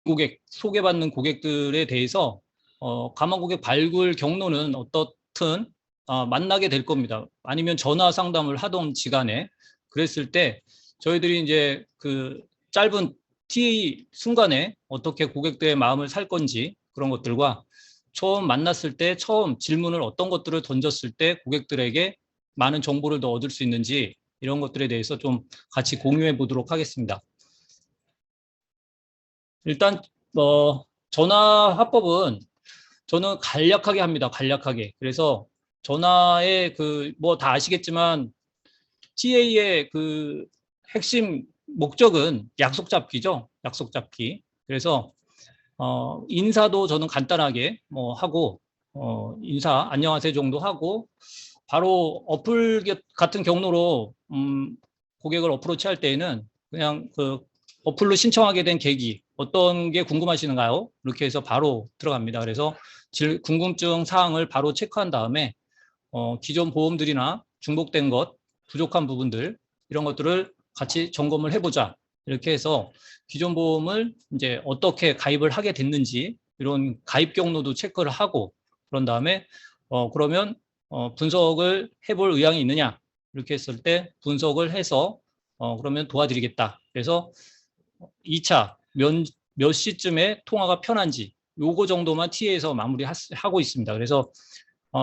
고객, 소개받는 고객들에 대해서 가망 고객 발굴 경로는 어떻든 만나게 될 겁니다. 아니면 전화 상담을 하던 시간에 그랬을 때 저희들이 이제 그 짧은 TA 순간에 어떻게 고객들의 마음을 살 건지 그런 것들과 처음 만났을 때 처음 질문을 어떤 것들을 던졌을 때 고객들에게 많은 정보를 더 얻을 수 있는지 이런 것들에 대해서 좀 같이 공유해 보도록 하겠습니다. 일단 전화 화법은 저는 간략하게 합니다. 간략하게. 그래서 전화의 그 뭐 다 아시겠지만 TA의 그 핵심 목적은 약속 잡기죠. 약속 잡기. 그래서 인사도 저는 간단하게 뭐 하고 인사 안녕하세요 정도 하고 바로 어플 같은 경로로 고객을 어프로치 할 때에는 그냥 그 어플로 신청하게 된 계기 어떤 게 궁금하시는가요? 이렇게 해서 바로 들어갑니다. 그래서 궁금증 사항을 바로 체크한 다음에 기존 보험들이나 중복된 것, 부족한 부분들 이런 것들을 같이 점검을 해보자. 이렇게 해서 기존 보험을 이제 어떻게 가입을 하게 됐는지 이런 가입 경로도 체크를 하고 그런 다음에 그러면 분석을 해볼 의향이 있느냐 이렇게 했을 때 분석을 해서 그러면 도와드리겠다. 그래서 2차 몇 시쯤에 통화가 편한지 요거 정도만 TA에서 마무리하고 있습니다. 그래서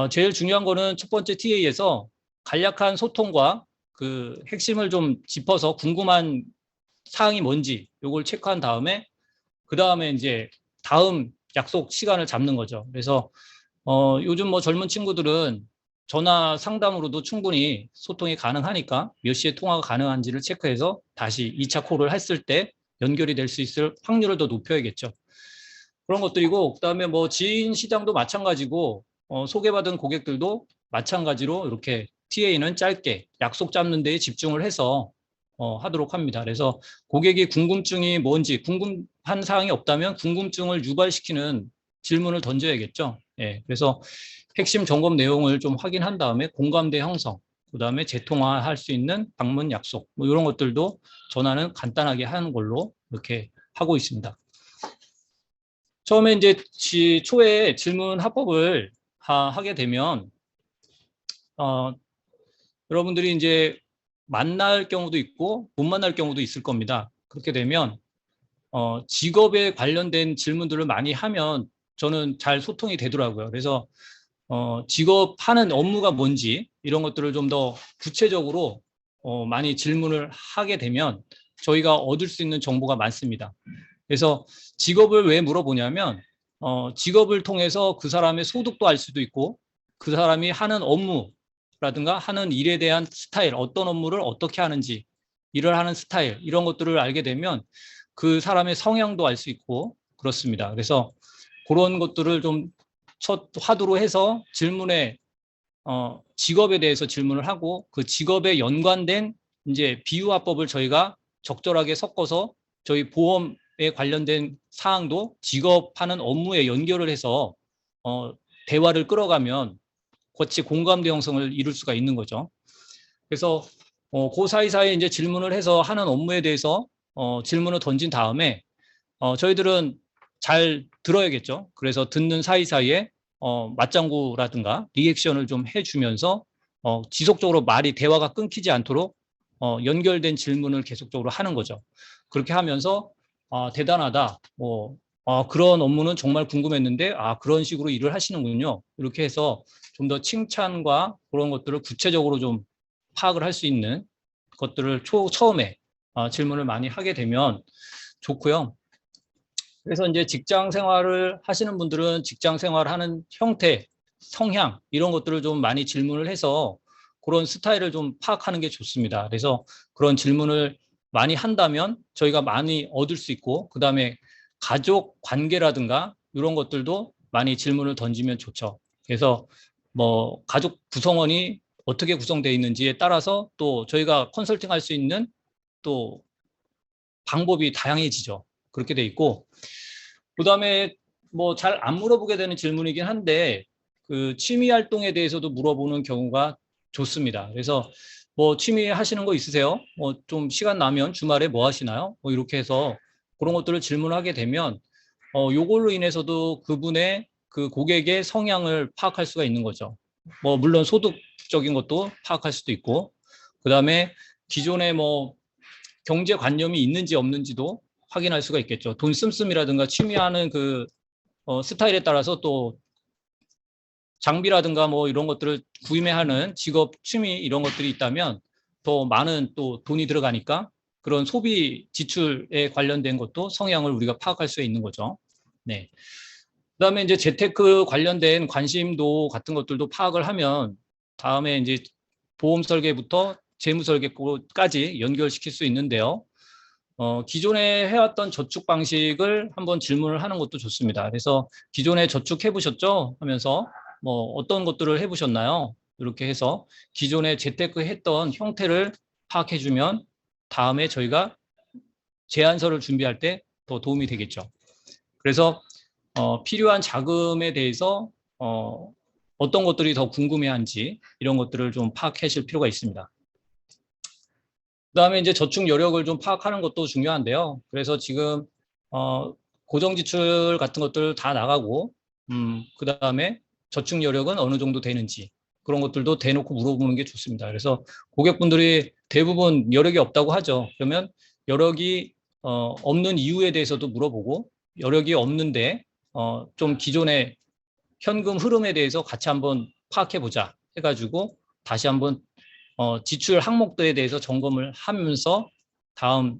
제일 중요한 거는 첫 번째 TA에서 간략한 소통과 그 핵심을 좀 짚어서 궁금한 사항이 뭔지 요걸 체크한 다음에 그 다음에 이제 다음 약속 시간을 잡는 거죠. 그래서 요즘 뭐 젊은 친구들은 전화 상담으로도 충분히 소통이 가능하니까 몇 시에 통화가 가능한지를 체크해서 다시 2차 콜을 했을 때 연결이 될 수 있을 확률을 더 높여야겠죠. 그런 것들이고 그다음에 뭐 지인 시장도 마찬가지고 소개받은 고객들도 마찬가지로 이렇게 TA는 짧게 약속 잡는 데에 집중을 해서 하도록 합니다. 그래서 고객이 궁금증이 뭔지 궁금한 사항이 없다면 궁금증을 유발시키는 질문을 던져야겠죠. 예, 그래서 핵심 점검 내용을 좀 확인한 다음에 공감대 형성, 그다음에 재통화할 수 있는 방문 약속 뭐 이런 것들도 전화는 간단하게 하는 걸로 이렇게 하고 있습니다. 처음에 이제 초에 질문 합법을 하게 되면 여러분들이 이제 만날 경우도 있고 못 만날 경우도 있을 겁니다. 그렇게 되면 직업에 관련된 질문들을 많이 하면 저는 잘 소통이 되더라고요. 그래서 직업하는 업무가 뭔지 이런 것들을 좀 더 구체적으로 많이 질문을 하게 되면 저희가 얻을 수 있는 정보가 많습니다. 그래서 직업을 왜 물어보냐면 직업을 통해서 그 사람의 소득도 알 수도 있고 그 사람이 하는 업무라든가 하는 일에 대한 스타일, 어떤 업무를 어떻게 하는지, 일을 하는 스타일 이런 것들을 알게 되면 그 사람의 성향도 알 수 있고 그렇습니다. 그래서 그런 것들을 좀 첫 화두로 해서 질문에 직업에 대해서 질문을 하고 그 직업에 연관된 이제 비유화법을 저희가 적절하게 섞어서 저희 보험에 관련된 사항도 직업하는 업무에 연결을 해서 대화를 끌어가면 같이 공감대 형성을 이룰 수가 있는 거죠. 그래서 그 사이사이 이제 질문을 해서 하는 업무에 대해서 질문을 던진 다음에 저희들은 잘 들어야겠죠. 그래서 듣는 사이사이에 맞장구라든가 리액션을 좀 해주면서 지속적으로 말이 대화가 끊기지 않도록 연결된 질문을 계속적으로 하는 거죠. 그렇게 하면서 대단하다. 뭐 그런 업무는 정말 궁금했는데 그런 식으로 일을 하시는군요. 이렇게 해서 좀 더 칭찬과 그런 것들을 구체적으로 좀 파악을 할 수 있는 것들을 처음에 질문을 많이 하게 되면 좋고요. 그래서 이제 직장 생활을 하시는 분들은 직장 생활하는 형태, 성향 이런 것들을 좀 많이 질문을 해서 그런 스타일을 좀 파악하는 게 좋습니다. 그래서 그런 질문을 많이 한다면 저희가 많이 얻을 수 있고 그다음에 가족 관계라든가 이런 것들도 많이 질문을 던지면 좋죠. 그래서 뭐 가족 구성원이 어떻게 구성되어 있는지에 따라서 또 저희가 컨설팅할 수 있는 또 방법이 다양해지죠. 그렇게 돼 있고 그다음에 뭐 잘 안 물어보게 되는 질문이긴 한데 그 취미 활동에 대해서도 물어보는 경우가 좋습니다. 그래서 뭐 취미 하시는 거 있으세요? 뭐 좀 시간 나면 주말에 뭐 하시나요? 뭐 이렇게 해서 그런 것들을 질문하게 되면 요걸로 인해서도 그분의 그 고객의 성향을 파악할 수가 있는 거죠. 뭐 물론 소득적인 것도 파악할 수도 있고, 그다음에 기존에 뭐 경제관념이 있는지 없는지도 확인할 수가 있겠죠. 돈 씀씀이라든가 취미하는 그 스타일에 따라서 또 장비라든가 뭐 이런 것들을 구매하는 직업, 취미 이런 것들이 있다면 더 많은 또 돈이 들어가니까 그런 소비 지출에 관련된 것도 성향을 우리가 파악할 수 있는 거죠. 네. 그다음에 이제 재테크 관련된 관심도 같은 것들도 파악을 하면 다음에 이제 보험 설계부터 재무 설계까지 연결시킬 수 있는데요. 기존에 해왔던 저축 방식을 한번 질문을 하는 것도 좋습니다. 그래서 기존에 저축해 보셨죠? 하면서 뭐 어떤 것들을 해보셨나요? 이렇게 해서 기존에 재테크 했던 형태를 파악해 주면 다음에 저희가 제안서를 준비할 때 더 도움이 되겠죠. 그래서 필요한 자금에 대해서 어떤 것들이 더 궁금해한지 이런 것들을 좀 파악하실 필요가 있습니다. 그다음에 이제 저축 여력을 좀 파악하는 것도 중요한데요. 그래서 지금 고정 지출 같은 것들 다 나가고 그다음에 저축 여력은 어느 정도 되는지 그런 것들도 대놓고 물어보는 게 좋습니다. 그래서 고객분들이 대부분 여력이 없다고 하죠. 그러면 여력이 없는 이유에 대해서도 물어보고 여력이 없는데 좀 기존의 현금 흐름에 대해서 같이 한번 파악해 보자 해가지고 다시 한번 지출 항목들에 대해서 점검을 하면서 다음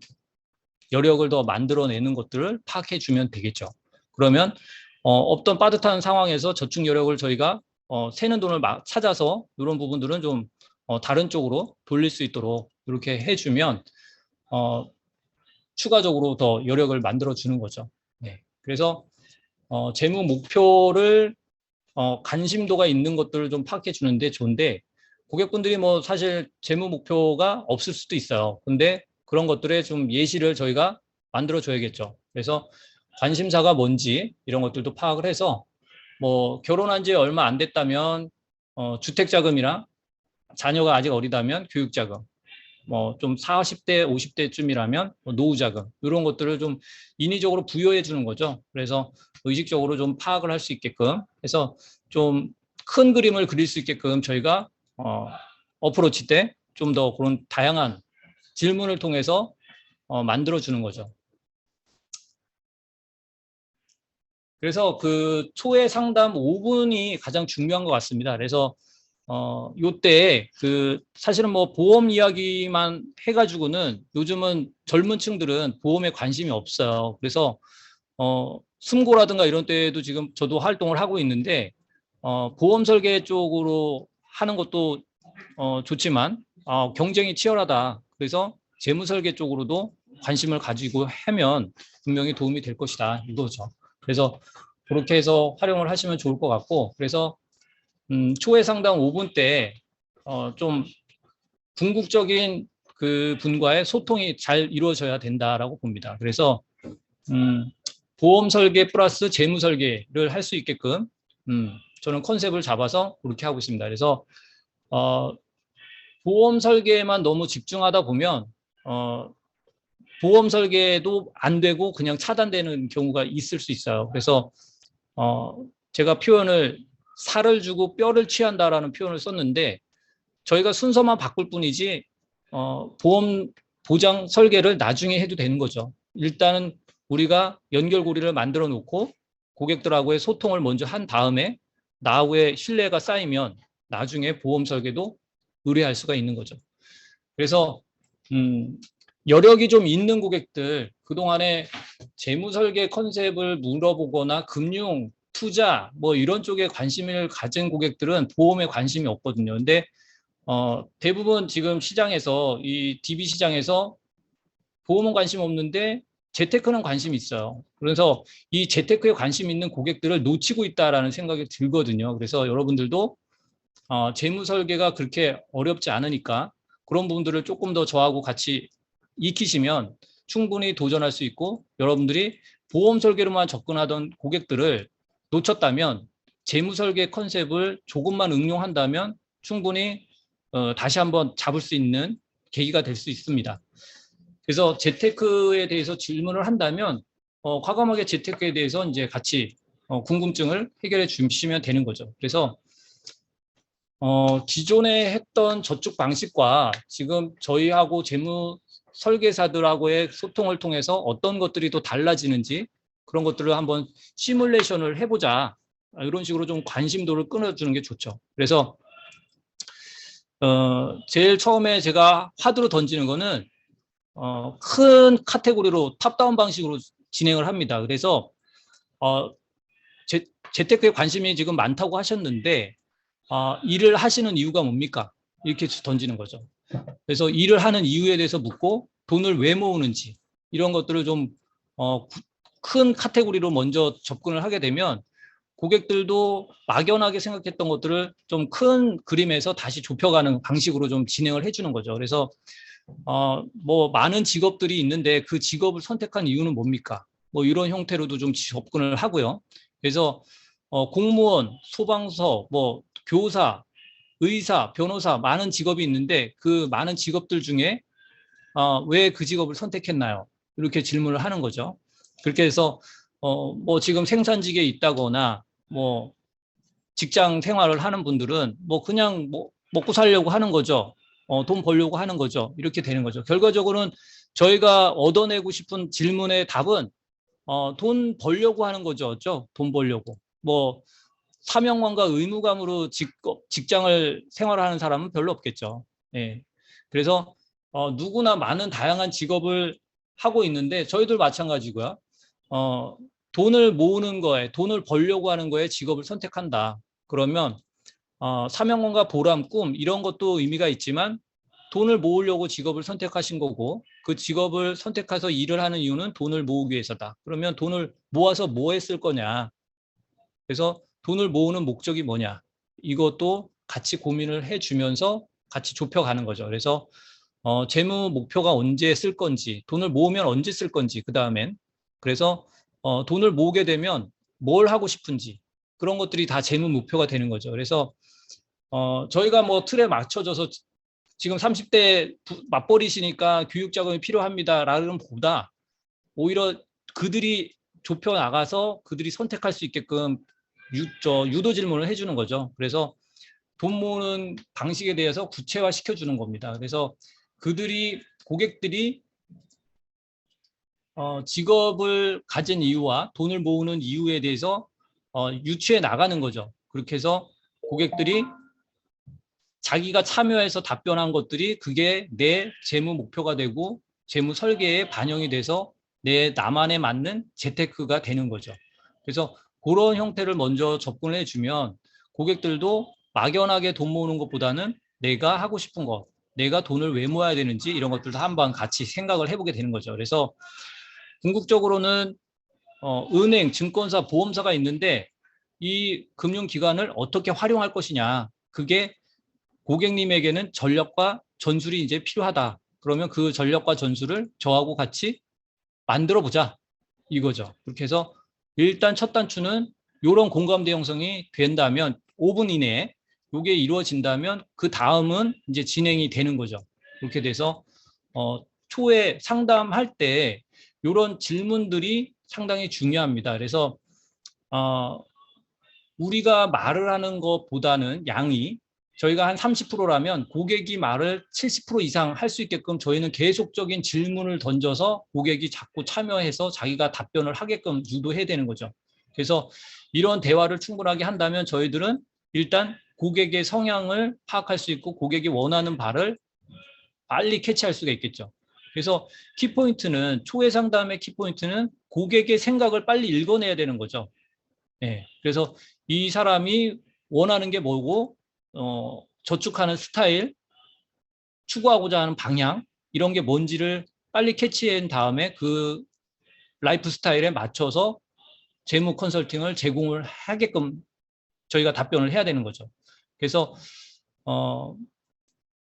여력을 더 만들어내는 것들을 파악해 주면 되겠죠. 그러면 없던 빠듯한 상황에서 저축 여력을 저희가 새는 돈을 찾아서 이런 부분들은 좀 다른 쪽으로 돌릴 수 있도록 이렇게 해주면 추가적으로 더 여력을 만들어 주는 거죠. 네. 그래서 재무 목표를 관심도가 있는 것들을 좀 파악해 주는데 좋은데 고객분들이 뭐 사실 재무 목표가 없을 수도 있어요. 근데 그런 것들에 좀 예시를 저희가 만들어 줘야겠죠. 그래서 관심사가 뭔지 이런 것들도 파악을 해서 뭐 결혼한 지 얼마 안 됐다면 주택자금이나 자녀가 아직 어리다면 교육자금, 뭐 좀 40대, 50대쯤이라면 노후자금 이런 것들을 좀 인위적으로 부여해 주는 거죠. 그래서 의식적으로 좀 파악을 할 수 있게끔 해서 좀 큰 그림을 그릴 수 있게끔 저희가 어프로치 때 좀 더 그런 다양한 질문을 통해서 만들어 주는 거죠. 그래서 그 초회 상담 5분이 가장 중요한 것 같습니다. 그래서 요때 그 사실은 뭐 보험 이야기만 해가지고는 요즘은 젊은 층들은 보험에 관심이 없어요. 그래서 숨고라든가 이런 때도 지금 저도 활동을 하고 있는데 보험 설계 쪽으로 하는 것도 좋지만 경쟁이 치열하다. 그래서 재무 설계 쪽으로도 관심을 가지고 하면 분명히 도움이 될 것이다 이거죠. 그래서 그렇게 해서 활용을 하시면 좋을 것 같고 그래서 초회 상담 5분 때 좀 궁극적인 그 분과의 소통이 잘 이루어져야 된다라고 봅니다. 그래서 보험 설계 플러스 재무 설계를 할 수 있게끔 저는 컨셉을 잡아서 그렇게 하고 있습니다. 그래서 보험 설계에만 너무 집중하다 보면 보험 설계도 안 되고 그냥 차단되는 경우가 있을 수 있어요. 그래서 제가 표현을 살을 주고 뼈를 취한다라는 표현을 썼는데 저희가 순서만 바꿀 뿐이지 보험 보장 설계를 나중에 해도 되는 거죠. 일단은 우리가 연결고리를 만들어 놓고 고객들하고의 소통을 먼저 한 다음에 나하고의 신뢰가 쌓이면 나중에 보험 설계도 의뢰할 수가 있는 거죠. 그래서 여력이 좀 있는 고객들 그동안에 재무 설계 컨셉을 물어보거나 금융 투자 뭐 이런 쪽에 관심을 가진 고객들은 보험에 관심이 없거든요. 근데 대부분 지금 시장에서 이 DB 시장에서 보험은 관심 없는데 재테크는 관심이 있어요. 그래서 이 재테크에 관심 있는 고객들을 놓치고 있다라는 생각이 들거든요. 그래서 여러분들도 재무 설계가 그렇게 어렵지 않으니까 그런 부분들을 조금 더 저하고 같이 익히시면 충분히 도전할 수 있고 여러분들이 보험 설계로만 접근하던 고객들을 놓쳤다면 재무 설계 컨셉을 조금만 응용한다면 충분히 다시 한번 잡을 수 있는 계기가 될 수 있습니다. 그래서 재테크에 대해서 질문을 한다면 과감하게 재테크에 대해서 이제 같이 궁금증을 해결해 주시면 되는 거죠. 그래서 기존에 했던 저축 방식과 지금 저희하고 재무 설계사들하고의 소통을 통해서 어떤 것들이 또 달라지는지 그런 것들을 한번 시뮬레이션을 해보자. 이런 식으로 좀 관심도를 끊어주는 게 좋죠. 그래서 제일 처음에 제가 화두로 던지는 거는 큰 카테고리로 탑다운 방식으로 진행을 합니다. 그래서 재테크에 관심이 지금 많다고 하셨는데 일을 하시는 이유가 뭡니까? 이렇게 던지는 거죠. 그래서 일을 하는 이유에 대해서 묻고 돈을 왜 모으는지 이런 것들을 좀 큰 카테고리로 먼저 접근을 하게 되면 고객들도 막연하게 생각했던 것들을 좀 큰 그림에서 다시 좁혀가는 방식으로 좀 진행을 해주는 거죠. 그래서 뭐 많은 직업들이 있는데 그 직업을 선택한 이유는 뭡니까? 뭐 이런 형태로도 좀 접근을 하고요. 그래서 공무원, 소방서, 뭐 교사, 의사, 변호사 많은 직업이 있는데 그 많은 직업들 중에 왜 그 직업을 선택했나요? 이렇게 질문을 하는 거죠. 그렇게 해서 뭐 지금 생산직에 있다거나 뭐 직장 생활을 하는 분들은 뭐 그냥 뭐 먹고 살려고 하는 거죠. 돈 벌려고 하는 거죠. 이렇게 되는 거죠. 결과적으로는 저희가 얻어내고 싶은 질문의 답은 돈 벌려고 하는 거죠. 돈 벌려고. 뭐 사명감과 의무감으로 직장을 생활하는 사람은 별로 없겠죠. 예. 그래서 누구나 많은 다양한 직업을 하고 있는데 저희들 마찬가지고요. 돈을 모으는 거에, 돈을 벌려고 하는 거에 직업을 선택한다. 그러면 사명감과 보람, 꿈 이런 것도 의미가 있지만 돈을 모으려고 직업을 선택하신 거고 그 직업을 선택해서 일을 하는 이유는 돈을 모으기 위해서다. 그러면 돈을 모아서 뭐 했을 거냐. 그래서 돈을 모으는 목적이 뭐냐. 이것도 같이 고민을 해주면서 같이 좁혀가는 거죠. 그래서 재무 목표가 언제 쓸 건지, 돈을 모으면 언제 쓸 건지, 그 다음엔 그래서 돈을 모으게 되면 뭘 하고 싶은지 그런 것들이 다 재무 목표가 되는 거죠. 그래서 저희가 뭐 틀에 맞춰져서 지금 30대 맞벌이시니까 교육 자금이 필요합니다라는 보다 오히려 그들이 좁혀 나가서 그들이 선택할 수 있게끔 유도 질문을 해주는 거죠. 그래서 돈 모으는 방식에 대해서 구체화 시켜주는 겁니다. 그래서 고객들이 직업을 가진 이유와 돈을 모으는 이유에 대해서 유추해 나가는 거죠. 그렇게 해서 고객들이 자기가 참여해서 답변한 것들이 그게 내 재무 목표가 되고 재무 설계에 반영이 돼서 나만에 맞는 재테크가 되는 거죠. 그래서 그런 형태를 먼저 접근을 해주면 고객들도 막연하게 돈 모으는 것보다는 내가 하고 싶은 것, 내가 돈을 왜 모아야 되는지 이런 것들도 한번 같이 생각을 해보게 되는 거죠. 그래서 궁극적으로는 은행, 증권사, 보험사가 있는데 이 금융기관을 어떻게 활용할 것이냐. 그게 고객님에게는 전략과 전술이 이제 필요하다. 그러면 그 전략과 전술을 저하고 같이 만들어 보자. 이거죠. 그렇게 해서 일단 첫 단추는 이런 공감대 형성이 된다면 5분 이내에 이게 이루어진다면 그 다음은 이제 진행이 되는 거죠. 그렇게 돼서 초에 상담할 때 이런 질문들이 상당히 중요합니다. 그래서 우리가 말을 하는 것보다는 양이 저희가 한 30%라면 고객이 말을 70% 이상 할 수 있게끔 저희는 계속적인 질문을 던져서 고객이 자꾸 참여해서 자기가 답변을 하게끔 유도해야 되는 거죠. 그래서 이런 대화를 충분하게 한다면 저희들은 일단 고객의 성향을 파악할 수 있고 고객이 원하는 바를 빨리 캐치할 수가 있겠죠. 그래서 키포인트는 초회 상담의 키포인트는 고객의 생각을 빨리 읽어내야 되는 거죠. 네, 그래서 이 사람이 원하는 게 뭐고 저축하는 스타일, 추구하고자 하는 방향 이런 게 뭔지를 빨리 캐치한 다음에 그 라이프 스타일에 맞춰서 재무 컨설팅을 제공을 하게끔 저희가 답변을 해야 되는 거죠. 그래서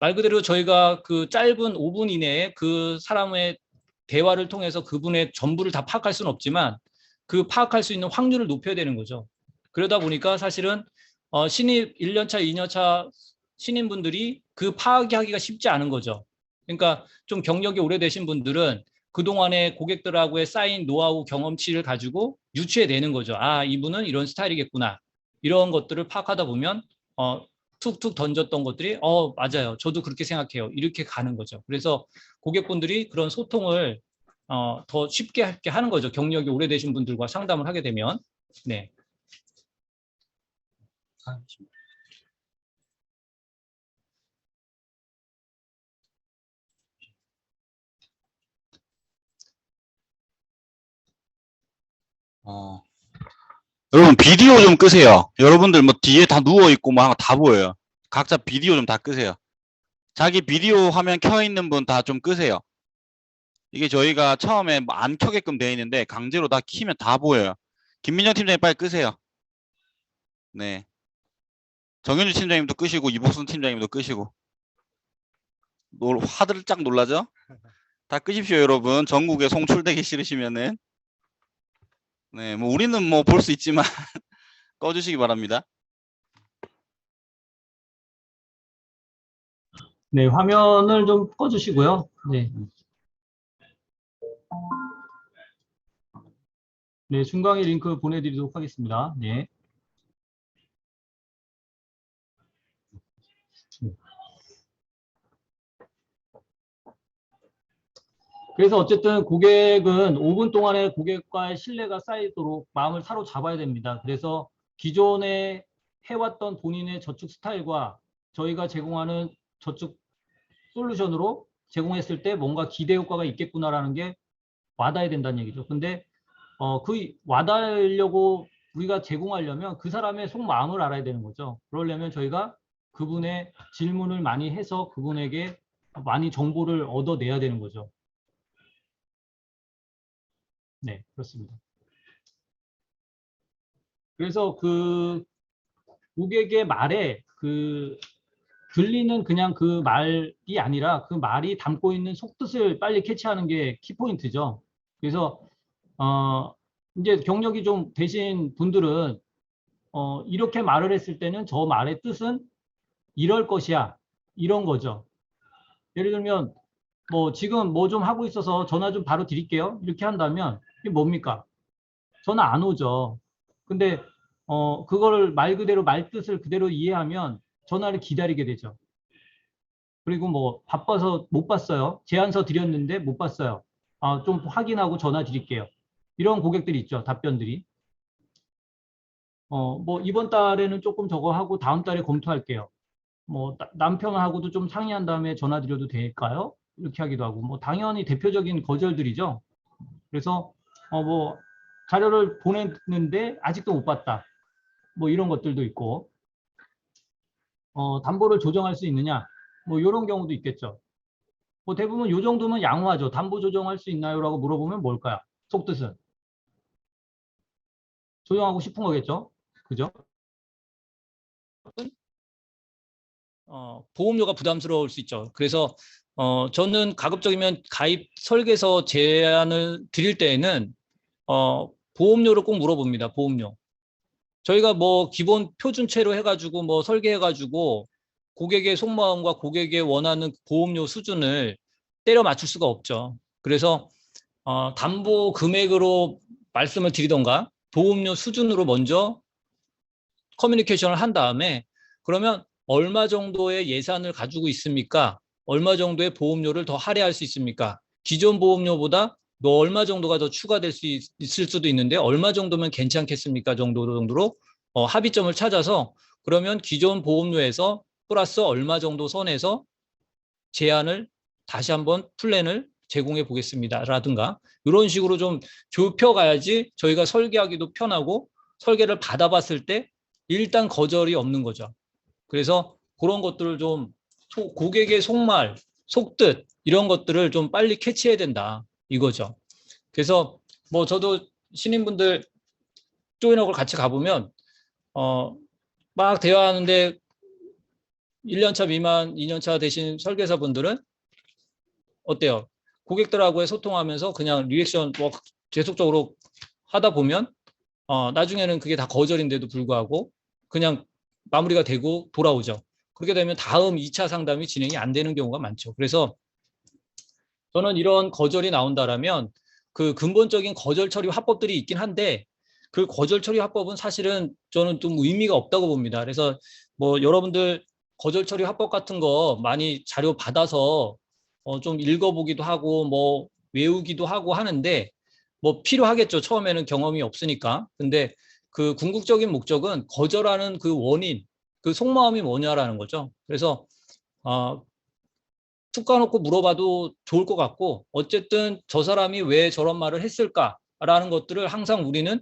말 그대로 저희가 그 짧은 5분 이내에 그 사람의 대화를 통해서 그분의 전부를 다 파악할 수는 없지만 그 파악할 수 있는 확률을 높여야 되는 거죠. 그러다 보니까 사실은 신입 1년차, 2년차 신인분들이 그 파악하기가 쉽지 않은 거죠. 그러니까 좀 경력이 오래되신 분들은 그동안에 고객들하고의 쌓인 노하우 경험치를 가지고 유추해내는 거죠. 아, 이분은 이런 스타일이겠구나. 이런 것들을 파악하다 보면 툭툭 던졌던 것들이 맞아요. 저도 그렇게 생각해요. 이렇게 가는 거죠. 그래서 고객분들이 그런 소통을 더 쉽게 하는 거죠. 경력이 오래되신 분들과 상담을 하게 되면. 네. 여러분 비디오 좀 끄세요. 여러분들 뭐 뒤에 다 누워있고 뭐 다 보여요. 각자 비디오 좀 다 끄세요. 자기 비디오 화면 켜 있는 분 다 좀 끄세요. 이게 저희가 처음에 안 켜게끔 되어 있는데 강제로 다 키면 다 보여요. 김민정 팀장님 빨리 끄세요. 네. 정현주 팀장님도 끄시고 이복순 팀장님도 끄시고. 화들짝 놀라죠? 다 끄십시오 여러분. 전국에 송출되기 싫으시면은. 네, 뭐 우리는 뭐 볼 수 있지만 꺼주시기 바랍니다. 네, 화면을 좀 꺼주시고요. 네. 네, 중강의 링크 보내드리도록 하겠습니다. 네. 그래서 어쨌든 고객은 5분 동안에 고객과의 신뢰가 쌓이도록 마음을 사로잡아야 됩니다. 그래서 기존에 해왔던 본인의 저축 스타일과 저희가 제공하는 저축 솔루션으로 제공했을 때 뭔가 기대 효과가 있겠구나라는 게 와닿아야 된다는 얘기죠. 근데 그 와닿으려고 우리가 제공하려면 그 사람의 속마음을 알아야 되는 거죠. 그러려면 저희가 그분의 질문을 많이 해서 그분에게 많이 정보를 얻어내야 되는 거죠. 네, 그렇습니다. 그래서 그 고객의 말에 들리는 그냥 그 말이 아니라 그 말이 담고 있는 속뜻을 빨리 캐치하는 게 키포인트죠. 그래서 이제 경력이 좀 되신 분들은 이렇게 말을 했을 때는 저 말의 뜻은 이럴 것이야. 이런 거죠. 예를 들면 뭐 지금 뭐 좀 하고 있어서 전화 좀 바로 드릴게요. 이렇게 한다면 이게 뭡니까? 전화 안 오죠. 근데 그거를 말 그대로 말뜻을 그대로 이해하면 전화를 기다리게 되죠. 그리고 뭐 바빠서 못 봤어요. 제안서 드렸는데 못 봤어요. 좀 확인하고 전화 드릴게요. 이런 고객들이 있죠. 답변들이. 뭐 이번 달에는 조금 저거 하고 다음 달에 검토할게요. 뭐 남편하고도 좀 상의한 다음에 전화 드려도 될까요? 이렇게 하기도 하고 뭐 당연히 대표적인 거절들이죠. 그래서 뭐 자료를 보냈는데 아직도 못 봤다. 뭐 이런 것들도 있고 담보를 조정할 수 있느냐 뭐 이런 경우도 있겠죠. 뭐 대부분 이 정도면 양호하죠. 담보 조정할 수 있나요? 라고 물어보면 뭘까요? 속뜻은 조정하고 싶은 거겠죠. 그죠? 보험료가 부담스러울 수 있죠. 그래서 저는 가급적이면 가입 설계서 제안을 드릴 때에는 보험료를 꼭 물어봅니다. 보험료. 저희가 뭐 기본 표준체로 해가지고 뭐 설계해가지고 고객의 속마음과 고객의 원하는 보험료 수준을 때려 맞출 수가 없죠. 그래서 담보 금액으로 말씀을 드리던가 보험료 수준으로 먼저 커뮤니케이션을 한 다음에 그러면 얼마 정도의 예산을 가지고 있습니까? 얼마 정도의 보험료를 더 할애할 수 있습니까? 기존 보험료보다 뭐 얼마 정도가 더 추가될 수 있을 수도 있는데 얼마 정도면 괜찮겠습니까? 정도로 합의점을 찾아서 그러면 기존 보험료에서 플러스 얼마 정도 선에서 제안을 다시 한번 플랜을 제공해 보겠습니다. 라든가 이런 식으로 좀 좁혀가야지 저희가 설계하기도 편하고 설계를 받아봤을 때 일단 거절이 없는 거죠. 그래서 그런 것들을 좀 고객의 속말, 속뜻 이런 것들을 좀 빨리 캐치해야 된다 이거죠. 그래서 뭐 저도 신인분들 조인하고 같이 가보면 막 대화하는데 1년차 미만, 2년차 되신 설계사분들은 어때요? 고객들하고의 소통하면서 그냥 리액션 뭐 계속적으로 하다 보면 나중에는 그게 다 거절인데도 불구하고 그냥 마무리가 되고 돌아오죠. 그렇게 되면 다음 2차 상담이 진행이 안 되는 경우가 많죠. 그래서 저는 이런 거절이 나온다라면 그 근본적인 거절 처리 화법들이 있긴 한데 그 거절 처리 화법은 사실은 저는 좀 의미가 없다고 봅니다. 그래서 뭐 여러분들 거절 처리 화법 같은 거 많이 자료 받아서 좀 읽어보기도 하고 뭐 외우기도 하고 하는데 뭐 필요하겠죠. 처음에는 경험이 없으니까. 근데 그 궁극적인 목적은 거절하는 그 원인, 그 속마음이 뭐냐라는 거죠. 그래서 툭 까놓고 물어봐도 좋을 것 같고 어쨌든 저 사람이 왜 저런 말을 했을까라는 것들을 항상 우리는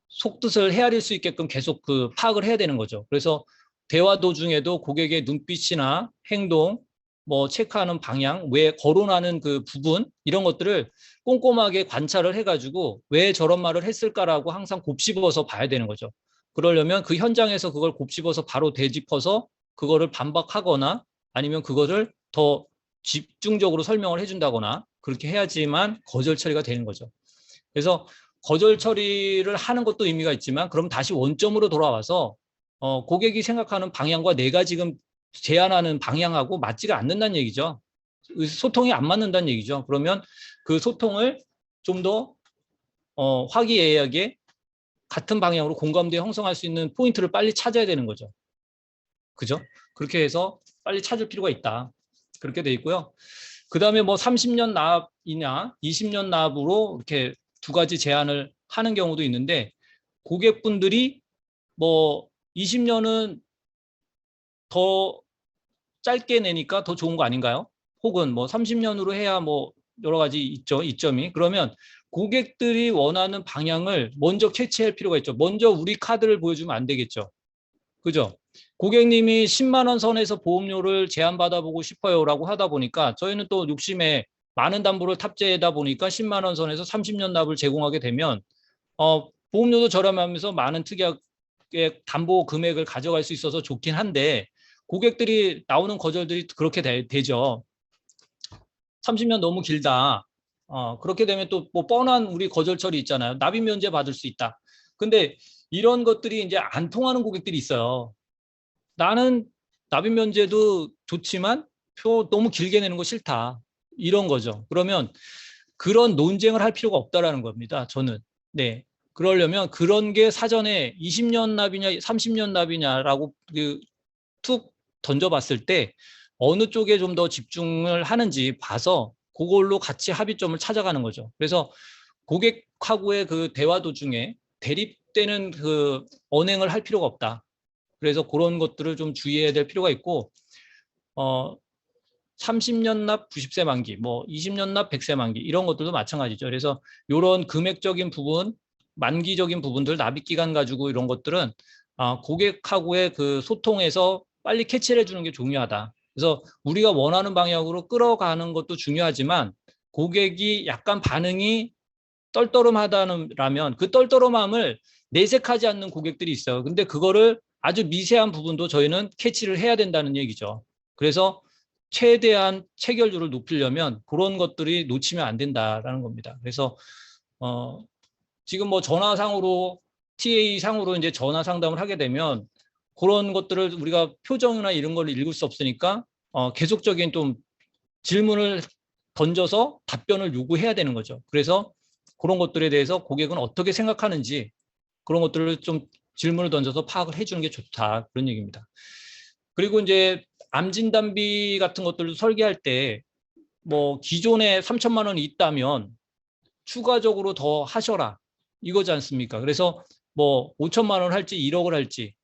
속뜻을 헤아릴 수 있게끔 계속 그 파악을 해야 되는 거죠. 그래서 대화 도중에도 고객의 눈빛이나 행동, 뭐 체크하는 방향, 왜 거론하는 그 부분 이런 것들을 꼼꼼하게 관찰을 해가지고 왜 저런 말을 했을까라고 항상 곱씹어서 봐야 되는 거죠. 그러려면 그 현장에서 그걸 곱씹어서 바로 되짚어서 그거를 반박하거나 아니면 그거를 더 집중적으로 설명을 해준다거나 그렇게 해야지만 거절 처리가 되는 거죠. 그래서 거절 처리를 하는 것도 의미가 있지만 그럼 다시 원점으로 돌아와서 고객이 생각하는 방향과 내가 지금 제안하는 방향하고 맞지가 않는다는 얘기죠. 소통이 안 맞는다는 얘기죠. 그러면 그 소통을 좀 더 화기애애하게 같은 방향으로 공감대 형성할 수 있는 포인트를 빨리 찾아야 되는 거죠. 그죠? 그렇게 해서 빨리 찾을 필요가 있다. 그렇게 돼 있고요. 그 다음에 뭐 30년 납이냐 20년 납으로 이렇게 두 가지 제안을 하는 경우도 있는데 고객분들이 뭐 20년은 더 짧게 내니까 더 좋은 거 아닌가요? 혹은 뭐 30년으로 해야 뭐 여러 가지 있죠. 이점이. 그러면 고객들이 원하는 방향을 먼저 캐치할 필요가 있죠. 먼저 우리 카드를 보여주면 안 되겠죠. 그죠? 고객님이 10만 원 선에서 보험료를 제한받아보고 싶어요라고 하다 보니까 저희는 또 욕심에 많은 담보를 탑재하다 보니까 10만 원 선에서 30년 납을 제공하게 되면 보험료도 저렴하면서 많은 특약의 담보 금액을 가져갈 수 있어서 좋긴 한데 고객들이 나오는 거절들이 그렇게 되죠. 30년 너무 길다. 그렇게 되면 또 뭐 뻔한 우리 거절 처리 있잖아요. 납입 면제 받을 수 있다. 근데 이런 것들이 이제 안 통하는 고객들이 있어요. 나는 납입 면제도 좋지만 표 너무 길게 내는 거 싫다. 이런 거죠. 그러면 그런 논쟁을 할 필요가 없다라는 겁니다. 저는. 네. 그러려면 그런 게 사전에 20년 납이냐 30년 납이냐라고 툭 던져봤을 때 어느 쪽에 좀 더 집중을 하는지 봐서 그걸로 같이 합의점을 찾아가는 거죠. 그래서 고객하고의 그 대화 도중에 대립되는 그 언행을 할 필요가 없다. 그래서 그런 것들을 좀 주의해야 될 필요가 있고 30년 납 90세 만기, 뭐 20년 납 100세 만기 이런 것들도 마찬가지죠. 그래서 이런 금액적인 부분, 만기적인 부분들 납입 기간 가지고 이런 것들은 고객하고의 그 소통에서 빨리 캐치를 해주는 게 중요하다. 그래서 우리가 원하는 방향으로 끌어가는 것도 중요하지만 고객이 약간 반응이 떨떠름하다면 그 떨떠름함을 내색하지 않는 고객들이 있어요. 근데 그거를 아주 미세한 부분도 저희는 캐치를 해야 된다는 얘기죠. 그래서 최대한 체결률을 높이려면 그런 것들이 놓치면 안 된다라는 겁니다. 그래서 지금 뭐 전화상으로 TA 상으로 이제 전화 상담을 하게 되면 그런 것들을 우리가 표정이나 이런 걸 읽을 수 없으니까 계속적인 좀 질문을 던져서 답변을 요구해야 되는 거죠. 그래서 그런 것들에 대해서 고객은 어떻게 생각하는지 그런 것들을 좀 질문을 던져서 파악을 해주는 게 좋다. 그런 얘기입니다. 그리고 이제 암 진단비 같은 것들을 설계할 때 뭐 기존에 3천만 원이 있다면 추가적으로 더 하셔라. 이거지 않습니까? 그래서 뭐 5천만 원 할지 1억을 할지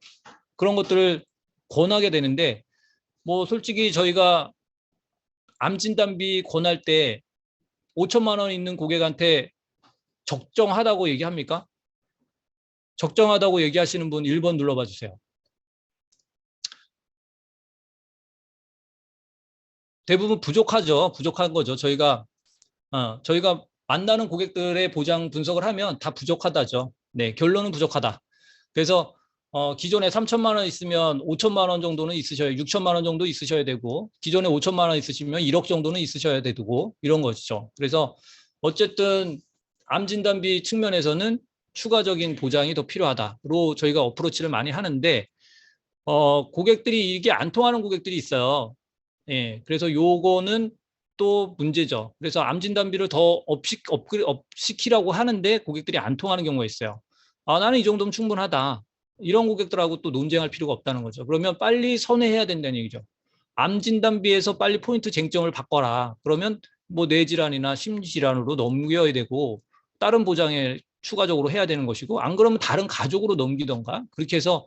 그런 것들을 권하게 되는데 뭐 솔직히 저희가 암 진단비 권할 때 5천만 원 있는 고객한테 적정하다고 얘기합니까? 적정하다고 얘기하시는 분 1번 눌러봐 주세요. 대부분 부족하죠. 부족한 거죠. 저희가 만나는 고객들의 보장 분석을 하면 다 부족하다죠. 네, 결론은 부족하다. 그래서 기존에 3천만 원 있으면 5천만 원 정도는 있으셔야 6천만 원 정도 있으셔야 되고 기존에 5천만 원 있으시면 1억 정도는 있으셔야 되고 이런 것이죠. 그래서 어쨌든 암 진단비 측면에서는 추가적인 보장이 더 필요하다로 저희가 어프로치를 많이 하는데 고객들이 이게 안 통하는 고객들이 있어요. 예, 그래서 요거는 그것도 문제죠. 그래서 암 진단비를 더 업시키라고 하는데 고객들이 안 통하는 경우가 있어요. 아, 나는 이 정도면 충분하다. 이런 고객들하고 또 논쟁할 필요가 없다는 거죠. 그러면 빨리 선회해야 된다는 얘기죠. 암 진단비에서 빨리 포인트 쟁점을 바꿔라. 그러면 뭐 뇌질환이나 심질환으로 넘겨야 되고 다른 보장에 추가적으로 해야 되는 것이고, 안 그러면 다른 가족으로 넘기던가, 그렇게 해서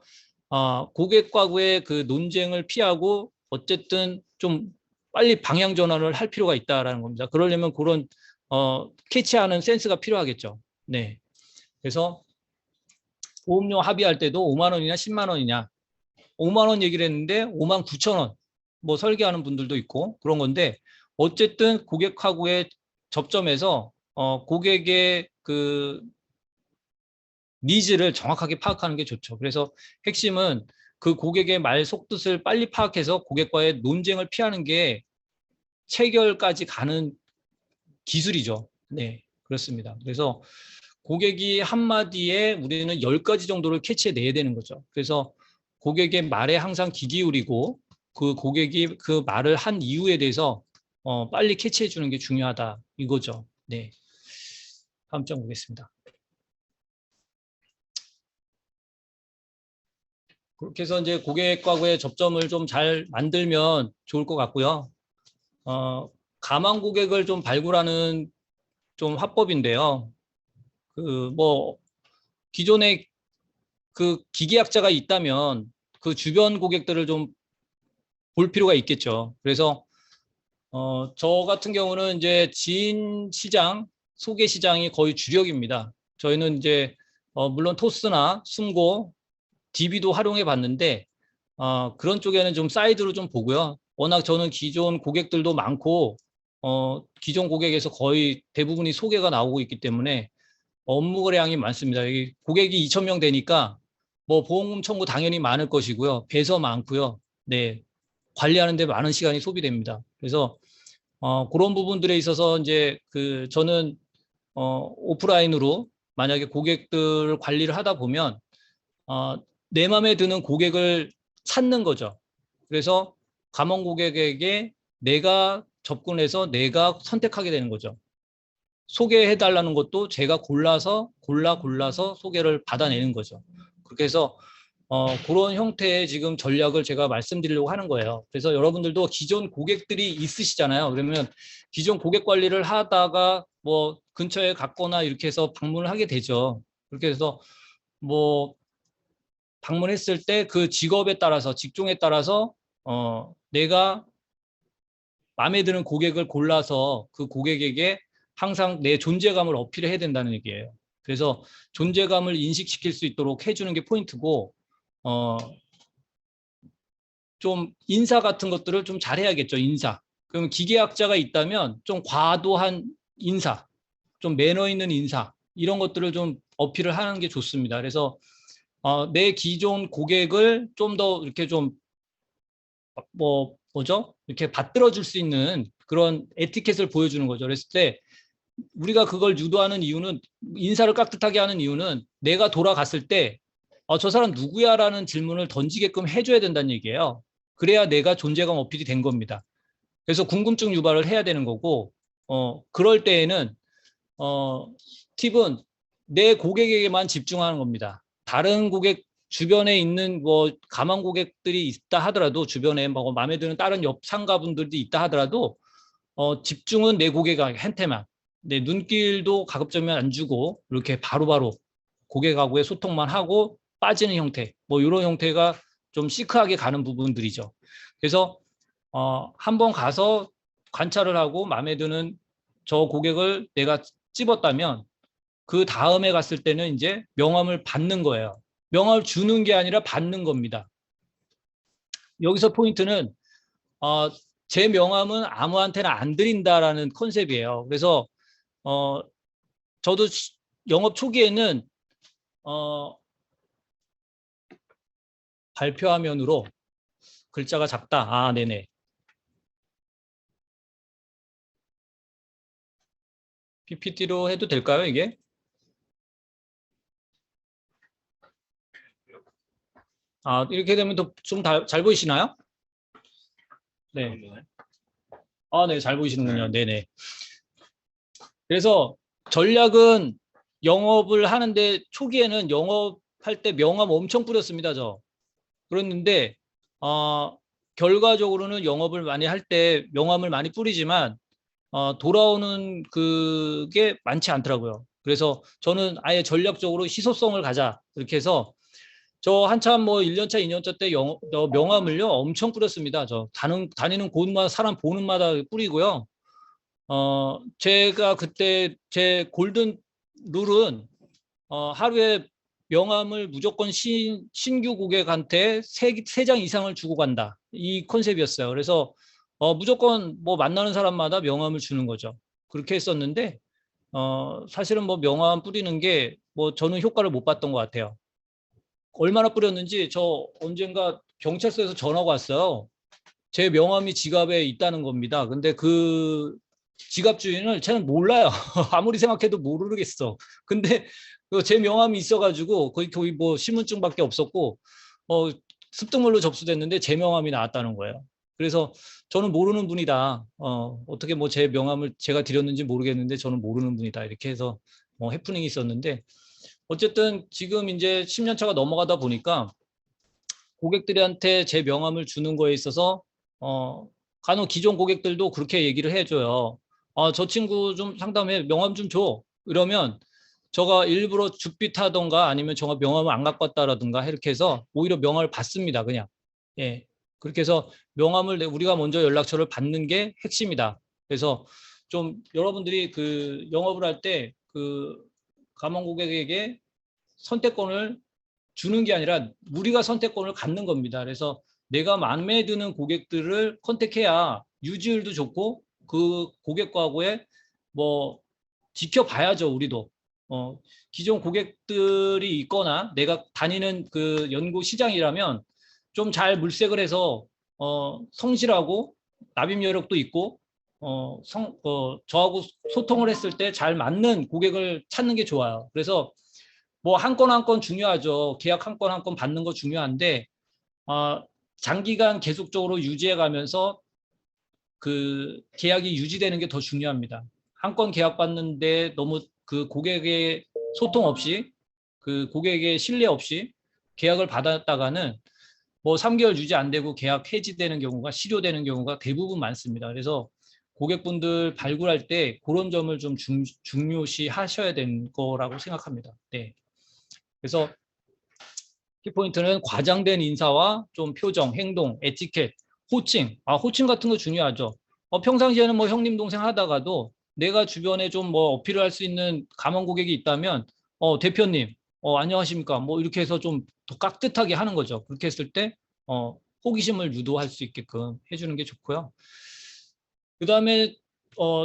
고객과의 그 논쟁을 피하고 어쨌든 좀 빨리 방향 전환을 할 필요가 있다라는 겁니다. 그러려면 그런 캐치하는 센스가 필요하겠죠. 네. 그래서 보험료 합의할 때도 5만 원이냐 10만 원이냐, 5만 원 얘기를 했는데 5만 9천 원 뭐 설계하는 분들도 있고 그런 건데, 어쨌든 고객하고의 접점에서 고객의 그 니즈를 정확하게 파악하는 게 좋죠. 그래서 핵심은 그 고객의 말 속뜻을 빨리 파악해서 고객과의 논쟁을 피하는 게 체결까지 가는 기술이죠. 네, 그렇습니다. 그래서 고객이 한마디에 우리는 10가지 정도를 캐치해내야 되는 거죠. 그래서 고객의 말에 항상 귀 기울이고 그 고객이 그 말을 한 이유에 대해서 빨리 캐치해 주는 게 중요하다 이거죠. 네, 다음 장 보겠습니다. 그렇게 해서 이제 고객과의 접점을 좀 잘 만들면 좋을 것 같고요. 가망 고객을 좀 발굴하는 좀 화법인데요. 그 뭐 기존에 그 기계학자가 있다면 그 주변 고객들을 좀 볼 필요가 있겠죠. 그래서 저 같은 경우는 이제 지인 시장, 소개 시장이 거의 주력입니다. 저희는 이제 물론 토스나 숨고 DB도 활용해 봤는데 그런 쪽에는 좀 사이드로 좀 보고요. 워낙 저는 기존 고객들도 많고 기존 고객에서 거의 대부분이 소개가 나오고 있기 때문에 업무 거래량이 많습니다. 여기 고객이 2,000명 되니까 뭐 보험금 청구 당연히 많을 것이고요. 배서 많고요. 네, 관리하는 데 많은 시간이 소비됩니다. 그래서 그런 부분들에 있어서 이제 그 저는 오프라인으로 만약에 고객들 관리를 하다 보면 내 마음에 드는 고객을 찾는 거죠. 그래서 감원 고객에게 내가 접근해서 내가 선택하게 되는 거죠. 소개해 달라는 것도 제가 골라서 소개를 받아내는 거죠. 그렇게 해서 그런 형태의 지금 전략을 제가 말씀드리려고 하는 거예요. 그래서 여러분들도 기존 고객들이 있으시잖아요. 그러면 기존 고객 관리를 하다가 뭐 근처에 갔거나 이렇게 해서 방문을 하게 되죠. 그렇게 해서 뭐 방문했을 때 그 직업에 따라서, 직종에 따라서 내가 마음에 드는 고객을 골라서 그 고객에게 항상 내 존재감을 어필해야 된다는 얘기예요. 그래서 존재감을 인식시킬 수 있도록 해주는 게 포인트고, 좀 인사 같은 것들을 좀 잘해야겠죠. 인사. 그럼 기계학자가 있다면 좀 과도한 인사, 좀 매너 있는 인사, 이런 것들을 좀 어필을 하는 게 좋습니다. 그래서 내 기존 고객을 좀 더 이렇게 좀 뭐죠? 이렇게 받들어 줄 수 있는 그런 에티켓을 보여주는 거죠. 그랬을 때 우리가 그걸 유도하는 이유는, 인사를 깍듯하게 하는 이유는 내가 돌아갔을 때 저 사람 누구야라는 질문을 던지게끔 해줘야 된다는 얘기예요. 그래야 내가 존재감 어필이 된 겁니다. 그래서 궁금증 유발을 해야 되는 거고, 그럴 때에는 팁은 내 고객에게만 집중하는 겁니다. 다른 고객 주변에 있는 뭐 가망 고객들이 있다 하더라도, 주변에 뭐 마음에 드는 다른 옆 상가분들이 있다 하더라도 집중은 내 고객한테만, 내 눈길도 가급적이면 안 주고 이렇게 바로바로 고객하고의 소통만 하고 빠지는 형태, 뭐 이런 형태가 좀 시크하게 가는 부분들이죠. 그래서 한번 가서 관찰을 하고 마음에 드는 저 고객을 내가 찝었다면 그 다음에 갔을 때는 이제 명함을 받는 거예요. 명함을 주는 게 아니라 받는 겁니다. 여기서 포인트는 제 명함은 아무한테나 안 드린다라는 컨셉이에요. 그래서 저도 영업 초기에는 발표 화면으로 글자가 작다. 네네. PPT로 해도 될까요, 이게? 이렇게 되면 더 좀 잘 보이시나요? 네. 아, 네, 잘 보이시는군요. 네네. 그래서 전략은 영업을 하는데 초기에는 영업할 때 명함 엄청 뿌렸습니다, 저. 그랬는데 결과적으로는 영업을 많이 할 때 명함을 많이 뿌리지만 돌아오는 그게 많지 않더라고요. 그래서 저는 아예 전략적으로 희소성을 가자 이렇게 해서 저 한참 뭐 1년차, 2년차 때 명함을요 엄청 뿌렸습니다. 저 다니는 곳마다 사람 보는 마다 뿌리고요. 제가 그때 제 골든 룰은 하루에 명함을 무조건 신규 고객한테 세 장 이상을 주고 간다. 이 컨셉이었어요. 그래서 무조건 뭐 만나는 사람마다 명함을 주는 거죠. 그렇게 했었는데 사실은 뭐 명함 뿌리는 게 뭐 저는 효과를 못 봤던 것 같아요. 얼마나 뿌렸는지 저 언젠가 경찰서에서 전화가 왔어요. 제 명함이 지갑에 있다는 겁니다. 근데 그 지갑 주인을 쟤는 몰라요. 아무리 생각해도 모르겠어. 근데 제 명함이 있어가지고 거의 뭐 신분증밖에 없었고 습득물로 접수됐는데 제 명함이 나왔다는 거예요. 그래서 저는 모르는 분이다. 어떻게 뭐 제 명함을 제가 드렸는지 모르겠는데 저는 모르는 분이다. 이렇게 해서 해프닝이 있었는데 어쨌든 지금 이제 10년 차가 넘어가다 보니까 고객들한테 제 명함을 주는 거에 있어서 간혹 기존 고객들도 그렇게 얘기를 해줘요. 저 친구 좀 상담해 명함 좀 줘. 이러면 저가 일부러 죽빛하던가 아니면 저가 명함을 안 갖고 왔다라든가 이렇게 해서 오히려 명함을 받습니다. 그냥. 예. 그렇게 해서 명함을 우리가 먼저 연락처를 받는 게 핵심이다. 그래서 좀 여러분들이 그 영업을 할 때 그 감원 고객에게 선택권을 주는 게 아니라 우리가 선택권을 갖는 겁니다. 그래서 내가 마음에 드는 고객들을 컨택해야 유지율도 좋고 그 고객과의 뭐 지켜봐야죠. 우리도 기존 고객들이 있거나 내가 다니는 그 연구 시장이라면 좀 잘 물색을 해서 성실하고 납입 여력도 있고 저하고 소통을 했을 때 잘 맞는 고객을 찾는 게 좋아요. 그래서 뭐 한 건 한 건 중요하죠. 계약 한 건 한 건 받는 거 중요한데 장기간 계속적으로 유지해 가면서 그 계약이 유지되는 게 더 중요합니다. 한 건 계약 받는데 너무 그 고객의 소통 없이 그 고객의 신뢰 없이 계약을 받았다가는 뭐 3개월 유지 안 되고 계약 해지되는 경우가 실효되는 경우가 대부분 많습니다. 그래서 고객분들 발굴할 때 그런 점을 좀 중요시 하셔야 되는 거라고 생각합니다. 네. 그래서 키포인트는 과장된 인사와 좀 표정, 행동, 에티켓, 호칭. 호칭 같은 거 중요하죠. 평상시에는 뭐 형님 동생 하다가도 내가 주변에 좀 뭐 어필을 할 수 있는 감원 고객이 있다면 대표님, 안녕하십니까? 뭐 이렇게 해서 좀 더 깍듯하게 하는 거죠. 그렇게 했을 때 호기심을 유도할 수 있게끔 해주는 게 좋고요. 그다음에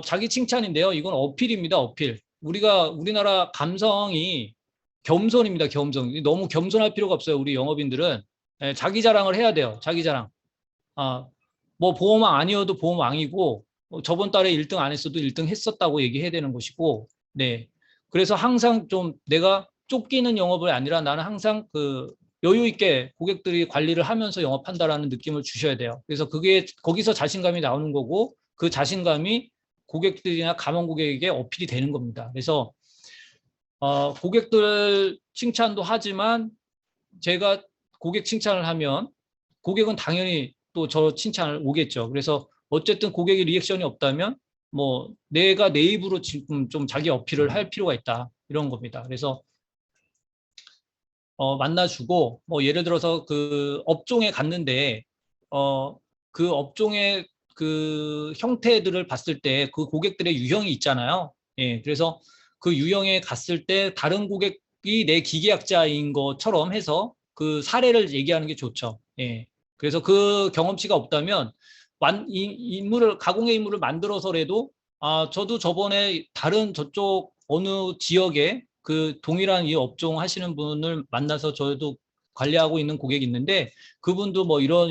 자기 칭찬인데요. 이건 어필입니다. 어필. 우리나라 감성이 겸손입니다. 겸손. 너무 겸손할 필요가 없어요. 우리 영업인들은 자기 자랑을 해야 돼요. 자기 자랑. 뭐 보험왕 아니어도 보험왕이고 저번 달에 1등 안 했어도 1등 했었다고 얘기해야 되는 것이고, 네. 그래서 항상 좀 내가 쫓기는 영업이 아니라 나는 항상 그 여유 있게 고객들이 관리를 하면서 영업한다라는 느낌을 주셔야 돼요. 그래서 그게 거기서 자신감이 나오는 거고 그 자신감이 고객들이나 감원 고객에게 어필이 되는 겁니다. 그래서 고객들 칭찬도 하지만 제가 고객 칭찬을 하면 고객은 당연히 또 저 칭찬을 오겠죠. 그래서 어쨌든 고객의 리액션이 없다면 뭐 내가 내 입으로 지금 좀 자기 어필을 할 필요가 있다. 이런 겁니다. 그래서 만나주고 뭐 예를 들어서 그 업종에 갔는데 그 업종의 그 형태들을 봤을 때 그 고객들의 유형이 있잖아요. 예, 그래서 그 유형에 갔을 때 다른 고객이 내 기계약자인 것처럼 해서 그 사례를 얘기하는 게 좋죠. 예, 그래서 그 경험치가 없다면 가공의 인물을 만들어서라도 저도 저번에 다른 저쪽 어느 지역에 그 동일한 이 업종 하시는 분을 만나서 저도 관리하고 있는 고객이 있는데 그분도 뭐 이런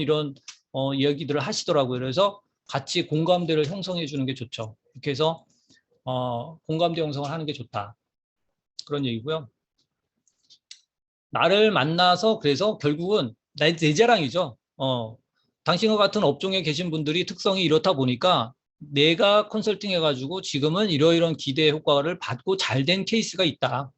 이야기들을 하시더라고요. 그래서 같이 공감대를 형성해 주는 게 좋죠. 이렇게 해서 공감대 형성을 하는 게 좋다. 그런 얘기고요. 나를 만나서 그래서 결국은 내 자랑이죠. 당신과 같은 업종에 계신 분들이 특성이 이렇다 보니까 내가 컨설팅 해가지고 지금은 이러이러한 기대 효과를 받고 잘 된 케이스가 있다.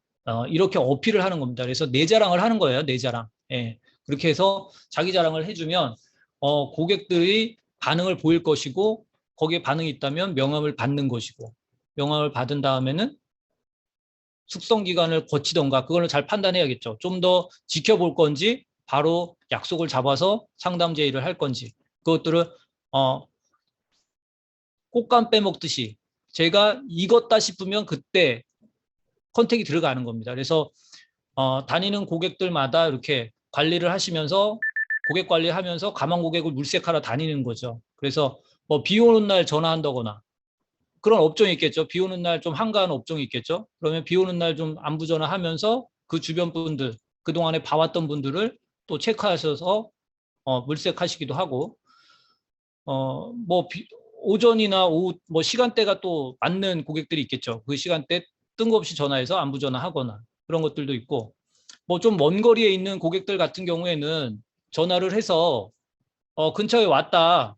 이렇게 어필을 하는 겁니다. 그래서 내 자랑을 하는 거예요. 내 자랑. 예. 그렇게 해서 자기 자랑을 해주면 고객들이 반응을 보일 것이고 거기에 반응이 있다면 명함을 받는 것이고 명함을 받은 다음에는 숙성 기간을 거치던가 그거를 잘 판단해야겠죠. 좀 더 지켜볼 건지 바로 약속을 잡아서 상담 제의를 할 건지 그것들을 꽃감 빼먹듯이 제가 익었다 싶으면 그때 컨택이 들어가는 겁니다. 그래서 다니는 고객들마다 이렇게 관리를 하시면서 고객 관리하면서 가망 고객을 물색하러 다니는 거죠. 그래서 뭐 비 오는 날 전화한다거나 그런 업종이 있겠죠. 비 오는 날 좀 한가한 업종이 있겠죠. 그러면 비 오는 날 좀 안부 전화하면서 그 주변 분들, 그동안에 봐왔던 분들을 또 체크하셔서 물색하시기도 하고, 뭐 오전이나 오후 뭐 시간대가 또 맞는 고객들이 있겠죠. 그 시간대 뜬금없이 전화해서 안부 전화하거나 그런 것들도 있고, 뭐 좀 먼 거리에 있는 고객들 같은 경우에는 전화를 해서 근처에 왔다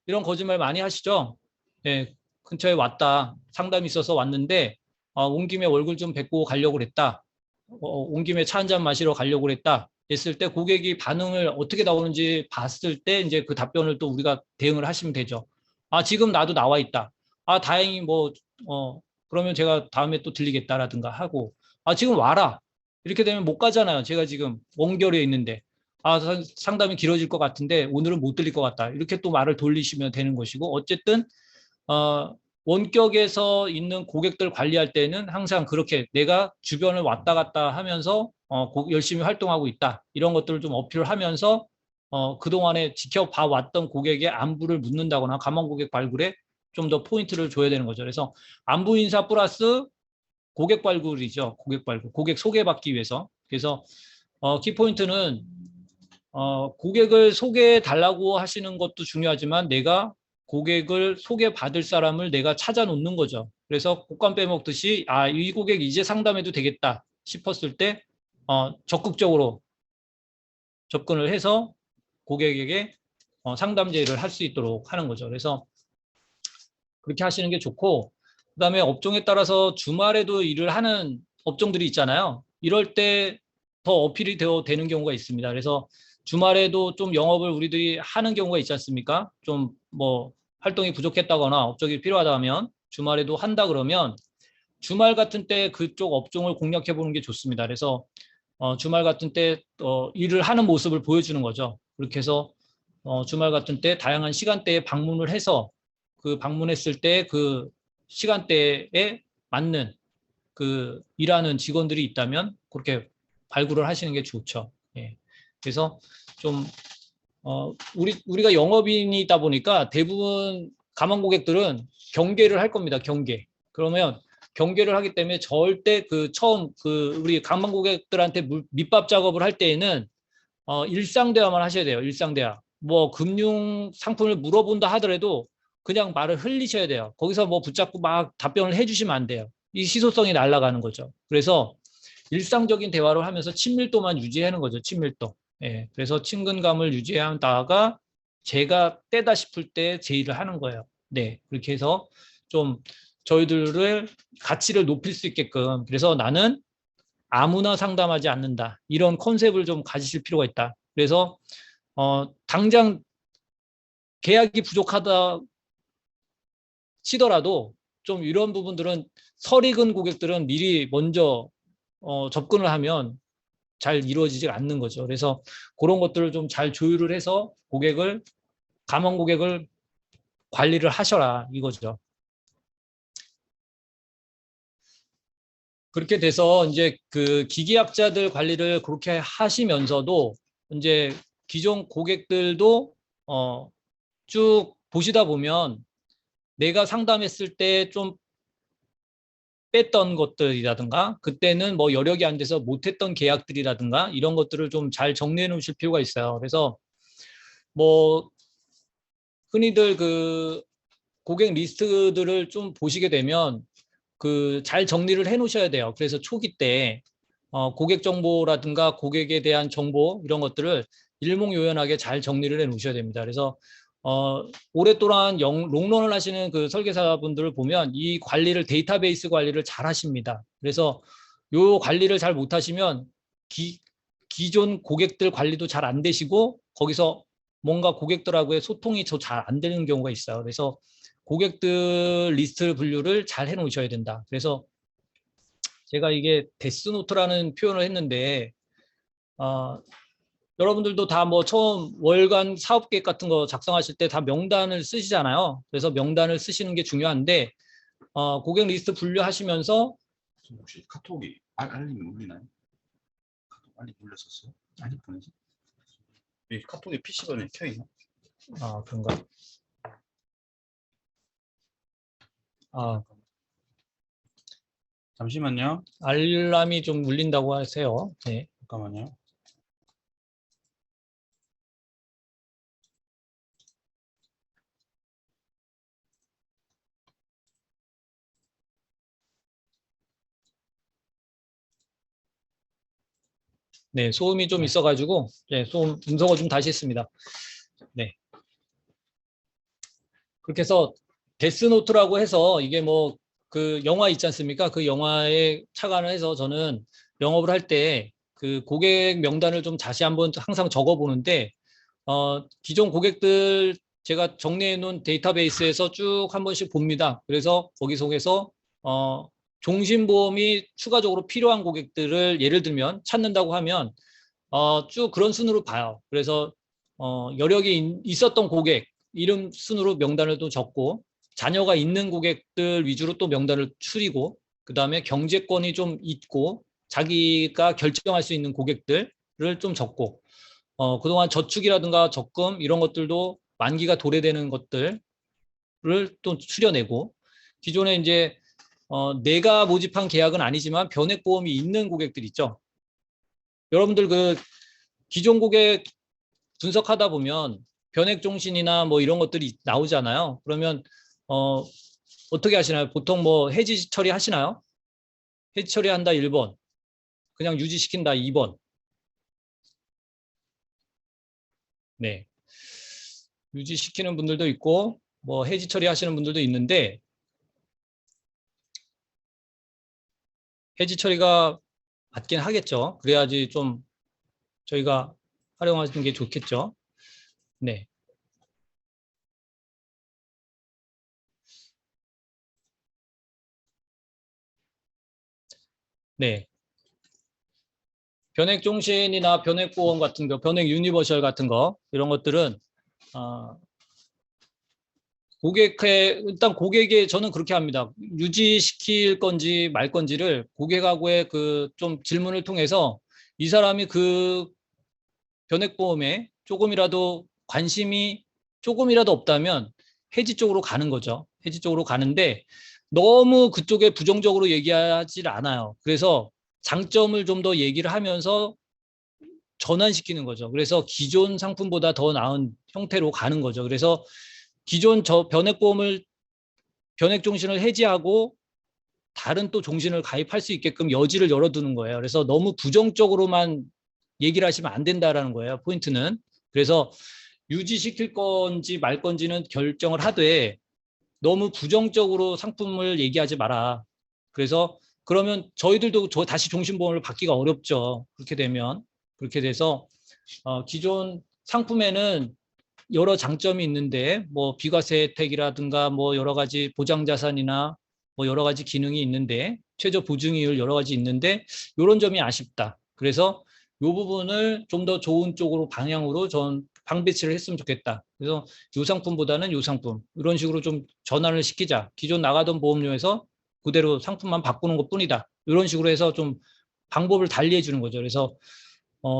이런 거짓말 많이 하시죠. 네, 근처에 왔다. 상담이 있어서 왔는데 온 김에 얼굴 좀 뵙고 가려고 그랬다. 온 김에 차 한잔 마시러 가려고 그랬다. 했을 때 고객이 반응을 어떻게 나오는지 봤을 때 이제 그 답변을 또 우리가 대응을 하시면 되죠. 지금 나도 나와 있다. 다행히 뭐 그러면 제가 다음에 또 들리겠다라든가 하고 지금 와라. 이렇게 되면 못 가잖아요. 제가 지금 원결에 있는데 상담이 길어질 것 같은데 오늘은 못 들릴 것 같다. 이렇게 또 말을 돌리시면 되는 것이고 어쨌든 원격에서 있는 고객들 관리할 때는 항상 그렇게 내가 주변을 왔다 갔다 하면서 열심히 활동하고 있다. 이런 것들을 좀 어필을 하면서 그동안에 지켜봐 왔던 고객의 안부를 묻는다거나 가망 고객 발굴에 좀 더 포인트를 줘야 되는 거죠. 그래서 안부 인사 플러스 고객 발굴이죠. 고객 발굴. 고객 소개받기 위해서. 그래서 키포인트는 고객을 소개해 달라고 하시는 것도 중요하지만 내가 고객을 소개받을 사람을 내가 찾아 놓는 거죠. 그래서 곶감 빼먹듯이 이 고객 이제 상담해도 되겠다 싶었을 때 적극적으로 접근을 해서 고객에게 상담 제의를 할 수 있도록 하는 거죠. 그래서 그렇게 하시는 게 좋고 그다음에 업종에 따라서 주말에도 일을 하는 업종들이 있잖아요. 이럴 때 더 어필이 되는 경우가 있습니다. 그래서 주말에도 좀 영업을 우리들이 하는 경우가 있지 않습니까? 좀 뭐 활동이 부족했다거나 업적이 필요하다면 주말에도 한다 그러면 주말 같은 때 그쪽 업종을 공략해 보는 게 좋습니다. 그래서 주말 같은 때 일을 하는 모습을 보여주는 거죠. 그렇게 해서 주말 같은 때 다양한 시간대에 방문을 해서 그 방문했을 때 그 시간대에 맞는 그 일하는 직원들이 있다면 그렇게 발굴을 하시는 게 좋죠. 예. 그래서 좀 우리가 영업인이다 보니까 대부분 가망 고객들은 경계를 할 겁니다. 경계. 그러면 경계를 하기 때문에 절대 처음 우리 가망 고객들한테 밑밥 작업을 할 때에는 일상 대화만 하셔야 돼요. 일상 대화. 뭐 금융 상품을 물어본다 하더라도 그냥 말을 흘리셔야 돼요. 거기서 뭐 붙잡고 막 답변을 해주시면 안 돼요. 이 시소성이 날아가는 거죠. 그래서 일상적인 대화를 하면서 친밀도만 유지하는 거죠. 친밀도. 예, 그래서 친근감을 유지하다가 제가 때다 싶을 때 제의를 하는 거예요. 네, 그렇게 해서 좀 저희들을 가치를 높일 수 있게끔 그래서 나는 아무나 상담하지 않는다. 이런 컨셉을 좀 가지실 필요가 있다. 그래서 당장 계약이 부족하다 치더라도 좀 이런 부분들은 설익은 고객들은 미리 먼저 접근을 하면 잘 이루어지지 않는 거죠. 그래서 그런 것들을 좀 잘 조율을 해서 가망 고객을 관리를 하셔라 이거죠. 그렇게 돼서 이제 그 기계학자들 관리를 그렇게 하시면서도 이제 기존 고객들도 쭉 보시다 보면 내가 상담했을 때 좀 뺐던 것들이라든가 그때는 뭐 여력이 안 돼서 못했던 계약들이라든가 이런 것들을 좀 잘 정리해 놓으실 필요가 있어요. 그래서 뭐 흔히들 그 고객 리스트들을 좀 보시게 되면 그 잘 정리를 해 놓으셔야 돼요. 그래서 초기 때 고객 정보라든가 고객에 대한 정보 이런 것들을 일목요연하게 잘 정리를 해 놓으셔야 됩니다. 그래서 오랫동안 롱런을 하시는 그 설계사분들을 보면 이 관리를 데이터베이스 관리를 잘 하십니다. 그래서 요 관리를 잘 못하시면 기존 고객들 관리도 잘 안 되시고 거기서 뭔가 고객들하고의 소통이 잘 안 되는 경우가 있어요. 그래서 고객들 리스트 분류를 잘 해놓으셔야 된다. 그래서 제가 이게 데스노트라는 표현을 했는데 여러분들도 다 뭐 처음 월간 사업 계획 같은 거 작성하실 때 다 명단을 쓰시잖아요. 그래서 명단을 쓰시는 게 중요한데 고객 리스트 분류하시면서 혹시 카톡이 알림이 울리나요? 카톡 알림 울렸었어요? 알림 보내지? 이 카톡이 PC방에 켜 있나? 그런가? 잠시만요. 알람이 좀 울린다고 하세요. 네. 잠깐만요. 네, 소음이 좀 있어가지고 네, 소음 음성어 좀 다시 했습니다. 네. 그렇게 해서 데스노트라고 해서 이게 뭐 그 영화 있지 않습니까? 그 영화에 착안을 해서 저는 영업을 할 때 그 고객 명단을 좀 다시 한번 항상 적어 보는데 기존 고객들 제가 정리해 놓은 데이터베이스에서 쭉 한 번씩 봅니다. 그래서 거기 속에서 종신보험이 추가적으로 필요한 고객들을 예를 들면 찾는다고 하면 쭉 그런 순으로 봐요. 그래서 여력이 있었던 고객 이름 순으로 명단을 또 적고 자녀가 있는 고객들 위주로 또 명단을 추리고 그 다음에 경제권이 좀 있고 자기가 결정할 수 있는 고객들을 좀 적고 그동안 저축이라든가 적금 이런 것들도 만기가 도래되는 것들을 또 추려내고 기존에 이제 내가 모집한 계약은 아니지만 변액보험이 있는 고객들 있죠. 여러분들 그 기존 고객 분석하다 보면 변액종신이나 뭐 이런 것들이 나오잖아요. 그러면 어떻게 하시나요? 보통 뭐 해지 처리 하시나요? 해지 처리한다 1번, 그냥 유지시킨다 2번. 네, 유지시키는 분들도 있고 뭐 해지 처리하시는 분들도 있는데 해지 처리가 맞긴 하겠죠. 그래야지 좀 저희가 활용하시는 게 좋겠죠. 네. 네. 변액종신이나 변액보험 같은 거, 변액 유니버셜 같은 거 이런 것들은 일단 고객의 저는 그렇게 합니다. 유지시킬 건지 말 건지를 고객하고의 그 좀 질문을 통해서 이 사람이 그 변액보험에 조금이라도 관심이 조금이라도 없다면 해지 쪽으로 가는 거죠. 해지 쪽으로 가는데 너무 그쪽에 부정적으로 얘기하지 않아요. 그래서 장점을 좀 더 얘기를 하면서 전환시키는 거죠. 그래서 기존 상품보다 더 나은 형태로 가는 거죠. 그래서 기존 변액보험을 변액종신을 해지하고 다른 또 종신을 가입할 수 있게끔 여지를 열어두는 거예요. 그래서 너무 부정적으로만 얘기를 하시면 안 된다라는 거예요. 포인트는. 그래서 유지시킬 건지 말 건지는 결정을 하되 너무 부정적으로 상품을 얘기하지 마라. 그래서 그러면 저희들도 다시 종신보험을 받기가 어렵죠. 그렇게 되면. 그렇게 돼서 기존 상품에는 여러 장점이 있는데 뭐 비과세 혜택이라든가 뭐 여러 가지 보장 자산이나 뭐 여러 가지 기능이 있는데 최저 보증이율 여러 가지 있는데 이런 점이 아쉽다. 그래서 이 부분을 좀 더 좋은 쪽으로 방향으로 전 방배치를 했으면 좋겠다. 그래서 이 상품보다는 이 상품 이런 식으로 좀 전환을 시키자. 기존 나가던 보험료에서 그대로 상품만 바꾸는 것뿐이다. 이런 식으로 해서 좀 방법을 달리해 주는 거죠. 그래서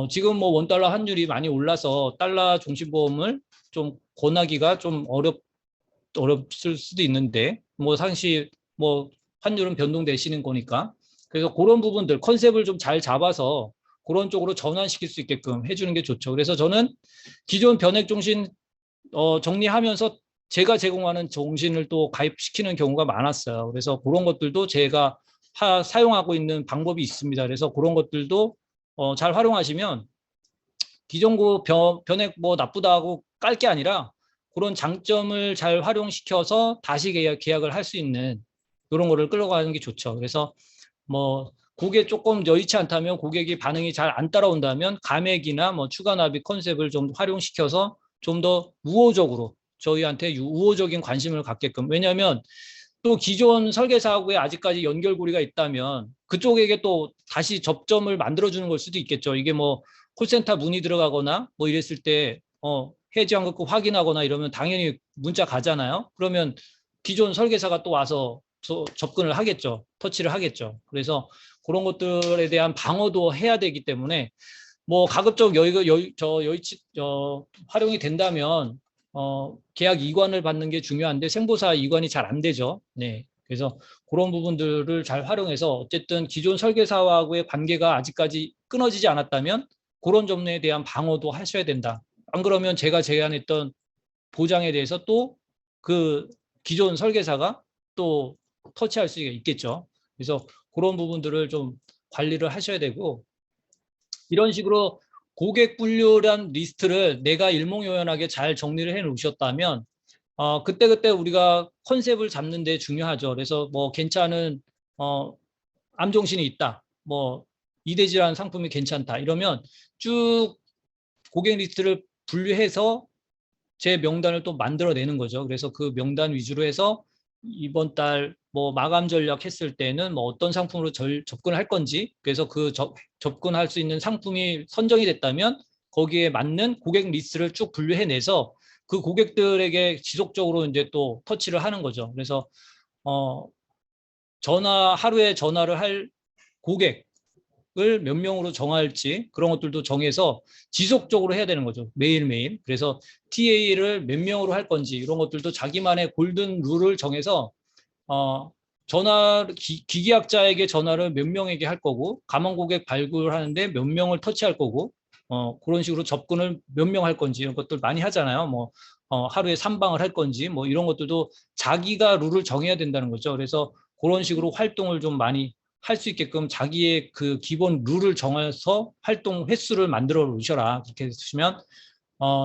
지금 뭐 원달러 환율이 많이 올라서 달러 종신보험을 좀 권하기가 좀 어렵을 수도 있는데 뭐 상시 뭐 환율은 변동되시는 거니까 그래서 그런 부분들 컨셉을 좀 잘 잡아서 그런 쪽으로 전환시킬 수 있게끔 해주는 게 좋죠. 그래서 저는 기존 변액종신 정리하면서 제가 제공하는 종신을 또 가입시키는 경우가 많았어요. 그래서 그런 것들도 제가 사용하고 있는 방법이 있습니다. 그래서 그런 것들도 잘 활용하시면 기존 변액 뭐 나쁘다고 깔 게 아니라 그런 장점을 잘 활용시켜서 다시 계약을 할 수 있는 이런 거를 끌어가는 게 좋죠. 그래서 뭐 그게 조금 여의치 않다면 고객이 반응이 잘 안 따라온다면 감액이나 뭐 추가 납입 컨셉을 좀 활용시켜서 좀 더 우호적으로 저희한테 우호적인 관심을 갖게끔 왜냐하면 또 기존 설계사하고에 아직까지 연결고리가 있다면 그쪽에게 또 다시 접점을 만들어주는 걸 수도 있겠죠. 이게 뭐 콜센터 문의 들어가거나 뭐 이랬을 때 해지 환급금 확인하거나 이러면 당연히 문자 가잖아요. 그러면 기존 설계사가 또 와서 접근을 하겠죠. 터치를 하겠죠. 그래서 그런 것들에 대한 방어도 해야 되기 때문에 뭐 가급적 활용이 된다면 계약 이관을 받는 게 중요한데 생보사 이관이 잘 안 되죠. 네. 그래서 그런 부분들을 잘 활용해서 어쨌든 기존 설계사와의 관계가 아직까지 끊어지지 않았다면 그런 점에 대한 방어도 하셔야 된다. 안 그러면 제가 제안했던 보장에 대해서 또 그 기존 설계사가 또 터치할 수 있겠죠. 그래서 그런 부분들을 좀 관리를 하셔야 되고 이런 식으로 고객 분류란 리스트를 내가 일목요연하게 잘 정리를 해 놓으셨다면 그때그때 우리가 컨셉을 잡는 데 중요하죠. 그래서 뭐 괜찮은 암정신이 있다. 뭐 이대질환 상품이 괜찮다. 이러면 쭉 고객 리스트를 분류해서 제 명단을 또 만들어내는 거죠. 그래서 그 명단 위주로 해서 이번 달 뭐 마감 전략 했을 때는 뭐 어떤 상품으로 접근할 건지 그래서 그 접근할 수 있는 상품이 선정이 됐다면 거기에 맞는 고객 리스트를 쭉 분류해내서 그 고객들에게 지속적으로 이제 또 터치를 하는 거죠. 그래서 하루에 전화를 할 고객 을 몇 명으로 정할지 그런 것들도 정해서 지속적으로 해야 되는 거죠. 매일매일. 그래서 TA를 몇 명으로 할 건지 이런 것들도 자기만의 골든 룰을 정해서 기계약자에게 전화를 몇 명에게 할 거고 감원 고객 발굴하는데 몇 명을 터치할 거고 그런 식으로 접근을 몇 명 할 건지 이런 것들 많이 하잖아요. 뭐 하루에 3방을 할 건지 뭐 이런 것들도 자기가 룰을 정해야 된다는 거죠. 그래서 그런 식으로 활동을 좀 많이 할 수 있게끔 자기의 그 기본 룰을 정해서 활동 횟수를 만들어 놓으셔라. 그렇게 해주시면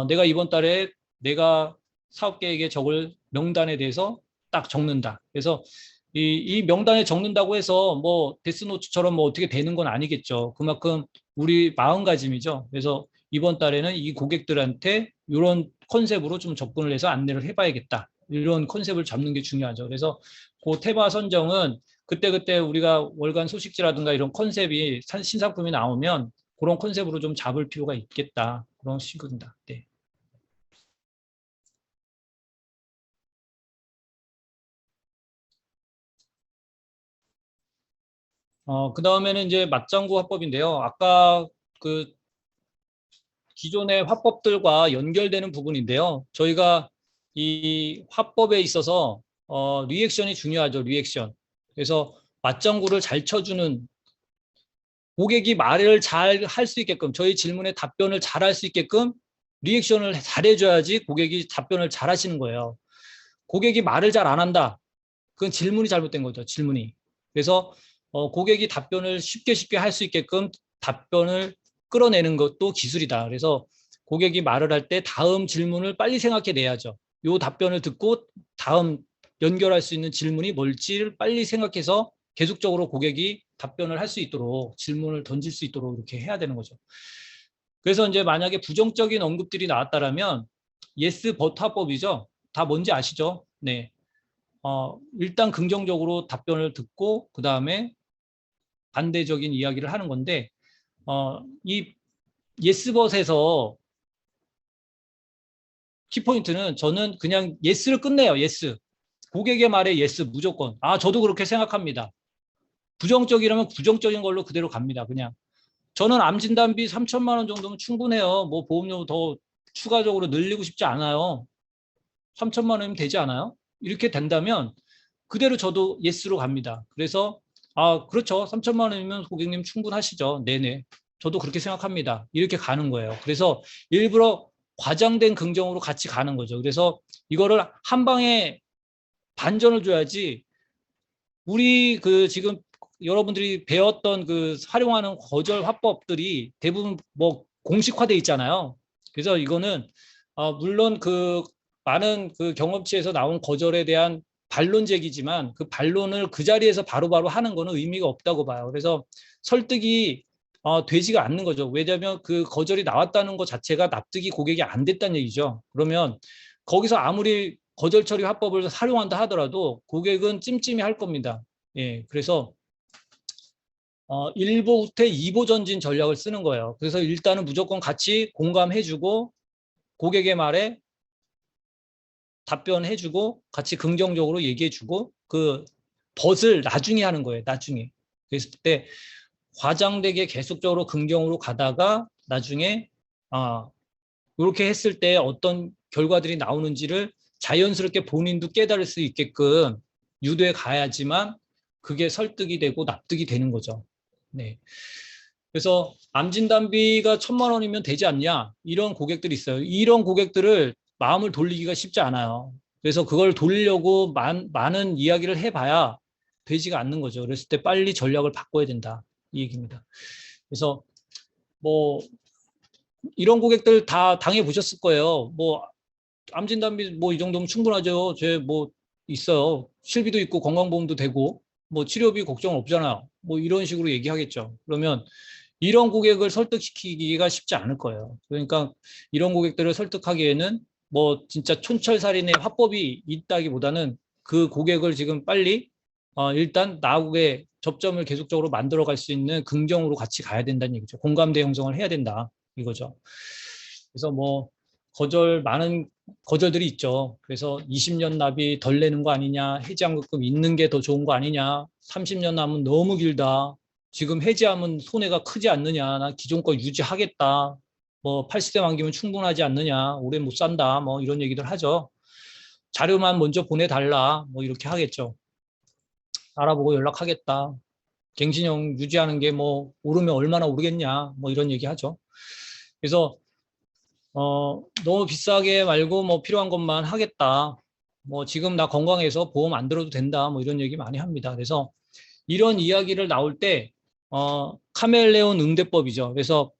내가 이번 달에 내가 사업 계획에 적을 명단에 대해서 딱 적는다. 그래서 이 명단에 적는다고 해서 뭐 데스노트처럼 뭐 어떻게 되는 건 아니겠죠. 그만큼 우리 마음가짐이죠. 그래서 이번 달에는 이 고객들한테 이런 컨셉으로 좀 접근을 해서 안내를 해봐야겠다. 이런 컨셉을 잡는 게 중요하죠. 그래서 그 테마 선정은 그때그때 우리가 월간 소식지라든가 이런 컨셉이 신상품이 나오면 그런 컨셉으로 좀 잡을 필요가 있겠다. 그런 식입니다. 네. 그 다음에는 이제 맞장구 화법인데요. 아까 그 기존의 화법들과 연결되는 부분인데요. 저희가 이 화법에 있어서 리액션이 중요하죠. 리액션. 그래서 맞장구를 잘 쳐주는 고객이 말을 잘 할 수 있게끔 저희 질문에 답변을 잘 할 수 있게끔 리액션을 잘 해줘야지 고객이 답변을 잘 하시는 거예요. 고객이 말을 잘 안 한다. 그건 질문이 잘못된 거죠. 질문이. 그래서 고객이 답변을 쉽게 할 수 있게끔 답변을 끌어내는 것도 기술이다. 그래서 고객이 말을 할 때 다음 질문을 빨리 생각해 내야죠. 요 답변을 듣고 다음 연결할 수 있는 질문이 뭘지를 빨리 생각해서 계속적으로 고객이 답변을 할 수 있도록 질문을 던질 수 있도록 이렇게 해야 되는 거죠. 그래서 이제 만약에 부정적인 언급들이 나왔다라면 예스 버트 화법이죠. 다 뭔지 아시죠? 네. 일단 긍정적으로 답변을 듣고 그 다음에 반대적인 이야기를 하는 건데 이 예스벗에서 키포인트는 저는 그냥 예스를 끝내요. 예스. 고객의 말에 예스 무조건. 저도 그렇게 생각합니다. 부정적이라면 부정적인 걸로 그대로 갑니다. 그냥. 저는 암 진단비 3천만 원 정도면 충분해요. 뭐 보험료 더 추가적으로 늘리고 싶지 않아요. 3천만 원이면 되지 않아요? 이렇게 된다면 그대로 저도 예스로 갑니다. 그래서 그렇죠. 3천만 원이면 고객님 충분하시죠. 네네. 저도 그렇게 생각합니다. 이렇게 가는 거예요. 그래서 일부러 과장된 긍정으로 같이 가는 거죠. 그래서 이거를 한 방에 반전을 줘야지 우리 그 지금 여러분들이 배웠던 그 활용하는 거절 화법들이 대부분 뭐 공식화돼 있잖아요. 그래서 이거는 물론 그 많은 그 경험치에서 나온 거절에 대한 반론 제기지만 그 반론을 그 자리에서 바로바로 하는 거는 의미가 없다고 봐요. 그래서 설득이 되지가 않는 거죠. 왜냐하면 그 거절이 나왔다는 것 자체가 납득이 고객이 안 됐다는 얘기죠. 그러면 거기서 아무리 거절 처리 화법을 활용한다 하더라도 고객은 찜찜해 할 겁니다. 예, 그래서 1보 후퇴 2보 전진 전략을 쓰는 거예요. 그래서 일단은 무조건 같이 공감해주고 고객의 말에 답변해주고 같이 긍정적으로 얘기해주고 그 벗을 나중에 하는 거예요. 나중에. 그랬을 때 과장되게 계속적으로 긍정으로 가다가 나중에 이렇게 했을 때 어떤 결과들이 나오는지를 자연스럽게 본인도 깨달을 수 있게끔 유도해 가야지만 그게 설득이 되고 납득이 되는 거죠. 네. 그래서 암진단비가 1,000만 원이면 되지 않냐 이런 고객들이 있어요. 이런 고객들을 마음을 돌리기가 쉽지 않아요. 그래서 그걸 돌리려고 많은 이야기를 해봐야 되지가 않는 거죠. 그랬을 때 빨리 전략을 바꿔야 된다 이 얘기입니다. 그래서 뭐 이런 고객들 다 당해 보셨을 거예요. 뭐 암진단비 뭐 이 정도면 충분하죠. 제 뭐 있어요. 실비도 있고 건강보험도 되고 뭐 치료비 걱정 없잖아요. 뭐 이런 식으로 얘기하겠죠. 그러면 이런 고객을 설득시키기가 쉽지 않을 거예요. 그러니까 이런 고객들을 설득하기에는 뭐 진짜 촌철살인의 화법이 있다기보다는 그 고객을 지금 빨리 일단 나하고의 접점을 계속적으로 만들어갈 수 있는 긍정으로 같이 가야 된다는 얘기죠. 공감대 형성을 해야 된다 이거죠. 그래서 뭐 많은 거절들이 있죠. 그래서 20년 납입 덜 내는 거 아니냐, 해지환급금 있는 게 더 좋은 거 아니냐, 30년 남은 너무 길다. 지금 해지하면 손해가 크지 않느냐, 나 기존 거 유지하겠다. 뭐 80세 만기면 충분하지 않느냐, 오래 못 산다. 뭐 이런 얘기들 하죠. 자료만 먼저 보내달라. 뭐 이렇게 하겠죠. 알아보고 연락하겠다. 갱신형 유지하는 게 뭐 오르면 얼마나 오르겠냐. 뭐 이런 얘기 하죠. 그래서 너무 비싸게 말고 뭐 필요한 것만 하겠다. 뭐 지금 나 건강해서 보험 안 들어도 된다. 뭐 이런 얘기 많이 합니다. 그래서 이런 이야기를 나올 때 카멜레온 응대법이죠. 그래서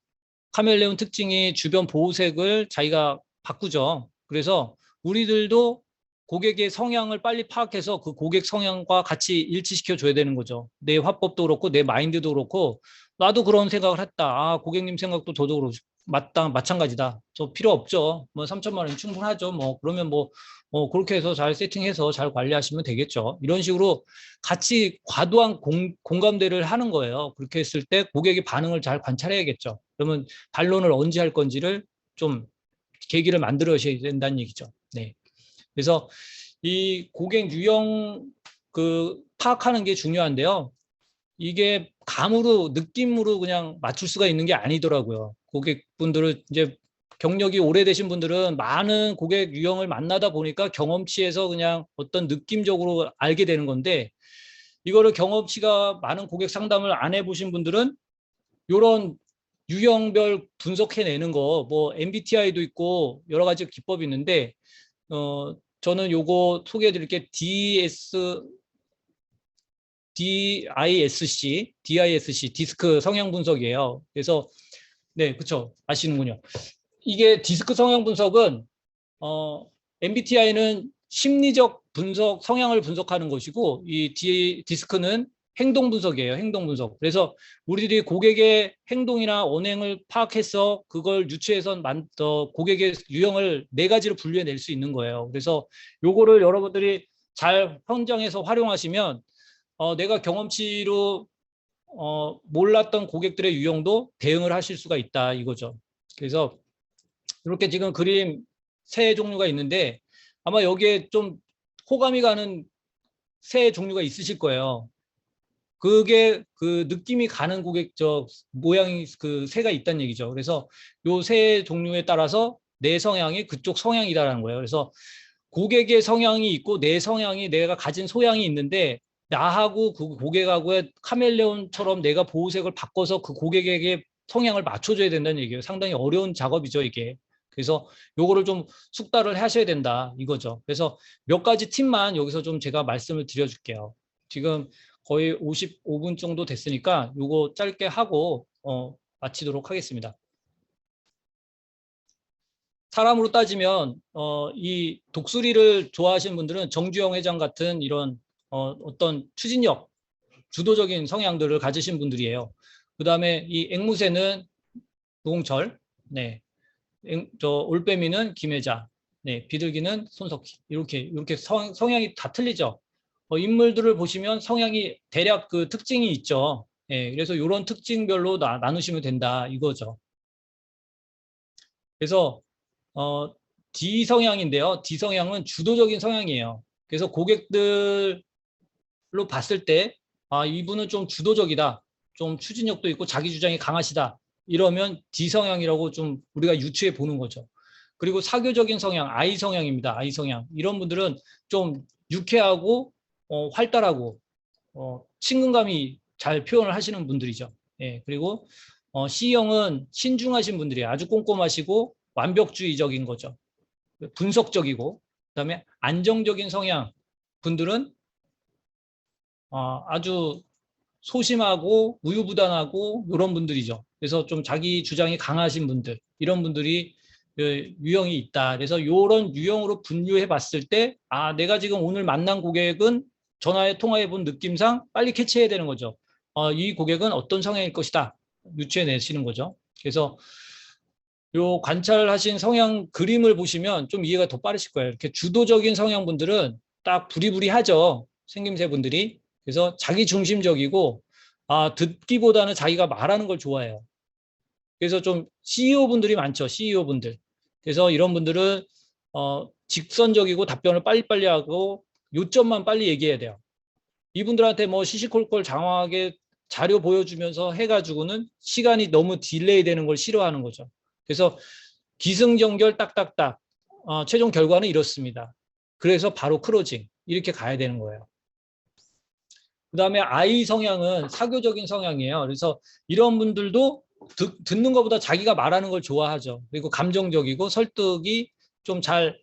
카멜레온 특징이 주변 보호색을 자기가 바꾸죠. 그래서 우리들도 고객의 성향을 빨리 파악해서 그 고객 성향과 같이 일치시켜 줘야 되는 거죠. 내 화법도 그렇고 내 마인드도 그렇고 나도 그런 생각을 했다. 고객님 생각도 저도 그렇고 마찬가지다. 저 필요 없죠. 뭐 3,000만 원 충분하죠. 뭐 그러면 뭐 그렇게 해서 잘 세팅해서 잘 관리하시면 되겠죠. 이런 식으로 같이 과도한 공감대를 하는 거예요. 그렇게 했을 때 고객의 반응을 잘 관찰해야겠죠. 그러면 반론을 언제 할 건지를 좀 계기를 만들어야 된다는 얘기죠. 네. 그래서 이 고객 유형 파악하는 게 중요한데요. 이게 감으로 느낌으로 그냥 맞출 수가 있는 게 아니더라고요. 고객분들은 이제 경력이 오래되신 분들은 많은 고객 유형을 만나다 보니까 경험치에서 그냥 어떤 느낌적으로 알게 되는 건데 이거를 경험치가 많은 고객 상담을 안 해보신 분들은 이런 유형별 분석해내는 거, 뭐 MBTI도 있고 여러 가지 기법이 있는데 저는 요거 소개해드릴게 DISC 디스크 성향 분석이에요. 그래서 네, 그렇죠. 아시는군요. 이게 디스크 성향 분석은 MBTI는 심리적 분석, 성향을 분석하는 것이고 이 디스크는 행동 분석이에요. 행동 분석. 그래서 우리들이 고객의 행동이나 언행을 파악해서 그걸 유추해서 고객의 유형을 4가지로 분류해낼 수 있는 거예요. 그래서 요거를 여러분들이 잘 현장에서 활용하시면 내가 경험치로 몰랐던 고객들의 유형도 대응을 하실 수가 있다 이거죠. 그래서 이렇게 지금 그림 3종류가 있는데 아마 여기에 좀 호감이 가는 3종류가 있으실 거예요. 그게 그 느낌이 가는 고객 모양이 그 새가 있다는 얘기죠. 그래서 요 3종류에 따라서 내 성향이 그쪽 성향이다라는 거예요. 그래서 고객의 성향이 있고 내 성향이 내가 가진 소양이 있는데 나하고 그 고객하고의 카멜레온처럼 내가 보호색을 바꿔서 그 고객에게 성향을 맞춰줘야 된다는 얘기예요. 상당히 어려운 작업이죠, 이게. 그래서 요거를 좀 숙달을 하셔야 된다 이거죠. 그래서 몇 가지 팁만 여기서 좀 제가 말씀을 드려줄게요. 지금 거의 55분 정도 됐으니까 요거 짧게 하고 마치도록 하겠습니다. 사람으로 따지면 이 독수리를 좋아하시는 분들은 정주영 회장 같은 이런 어떤 추진력, 주도적인 성향들을 가지신 분들이에요. 그다음에 이 앵무새는 노홍철, 네, 올빼미는 김혜자, 네, 비둘기는 손석희. 이렇게 성향이 다 틀리죠. 인물들을 보시면 성향이 대략 그 특징이 있죠. 예, 그래서 이런 특징별로 나누시면 된다 이거죠. 그래서 D 성향인데요. D 성향은 주도적인 성향이에요. 그래서 고객들로 봤을 때 이분은 좀 주도적이다. 좀 추진력도 있고 자기 주장이 강하시다. 이러면 D 성향이라고 좀 우리가 유추해 보는 거죠. 그리고 사교적인 성향, I 성향입니다. I 성향. 이런 분들은 좀 유쾌하고 활달하고 친근감이 잘 표현을 하시는 분들이죠. 예, 그리고 C형은 신중하신 분들이에요. 아주 꼼꼼하시고 완벽주의적인 거죠. 분석적이고, 그다음에 안정적인 성향 분들은 아주 소심하고 우유부단하고 이런 분들이죠. 그래서 좀 자기 주장이 강하신 분들, 이런 분들이 유형이 있다. 그래서 이런 유형으로 분류해 봤을 때, 내가 지금 오늘 만난 고객은 전화에 통화해 본 느낌상 빨리 캐치해야 되는 거죠. 이 고객은 어떤 성향일 것이다. 유추해 내시는 거죠. 그래서 요 관찰하신 성향 그림을 보시면 좀 이해가 더 빠르실 거예요. 이렇게 주도적인 성향분들은 딱 부리부리하죠. 생김새 분들이. 그래서 자기 중심적이고 듣기보다는 자기가 말하는 걸 좋아해요. 그래서 좀 CEO 분들이 많죠. CEO 분들. 그래서 이런 분들은 직선적이고 답변을 빨리빨리 하고 요점만 빨리 얘기해야 돼요. 이분들한테 뭐 시시콜콜 장황하게 자료 보여주면서 해가지고는 시간이 너무 딜레이 되는 걸 싫어하는 거죠. 그래서 기승전결 딱딱딱 최종 결과는 이렇습니다. 그래서 바로 클로징 이렇게 가야 되는 거예요. 그 다음에 I 성향은 사교적인 성향이에요. 그래서 이런 분들도 듣는 것보다 자기가 말하는 걸 좋아하죠. 그리고 감정적이고 설득이 좀 잘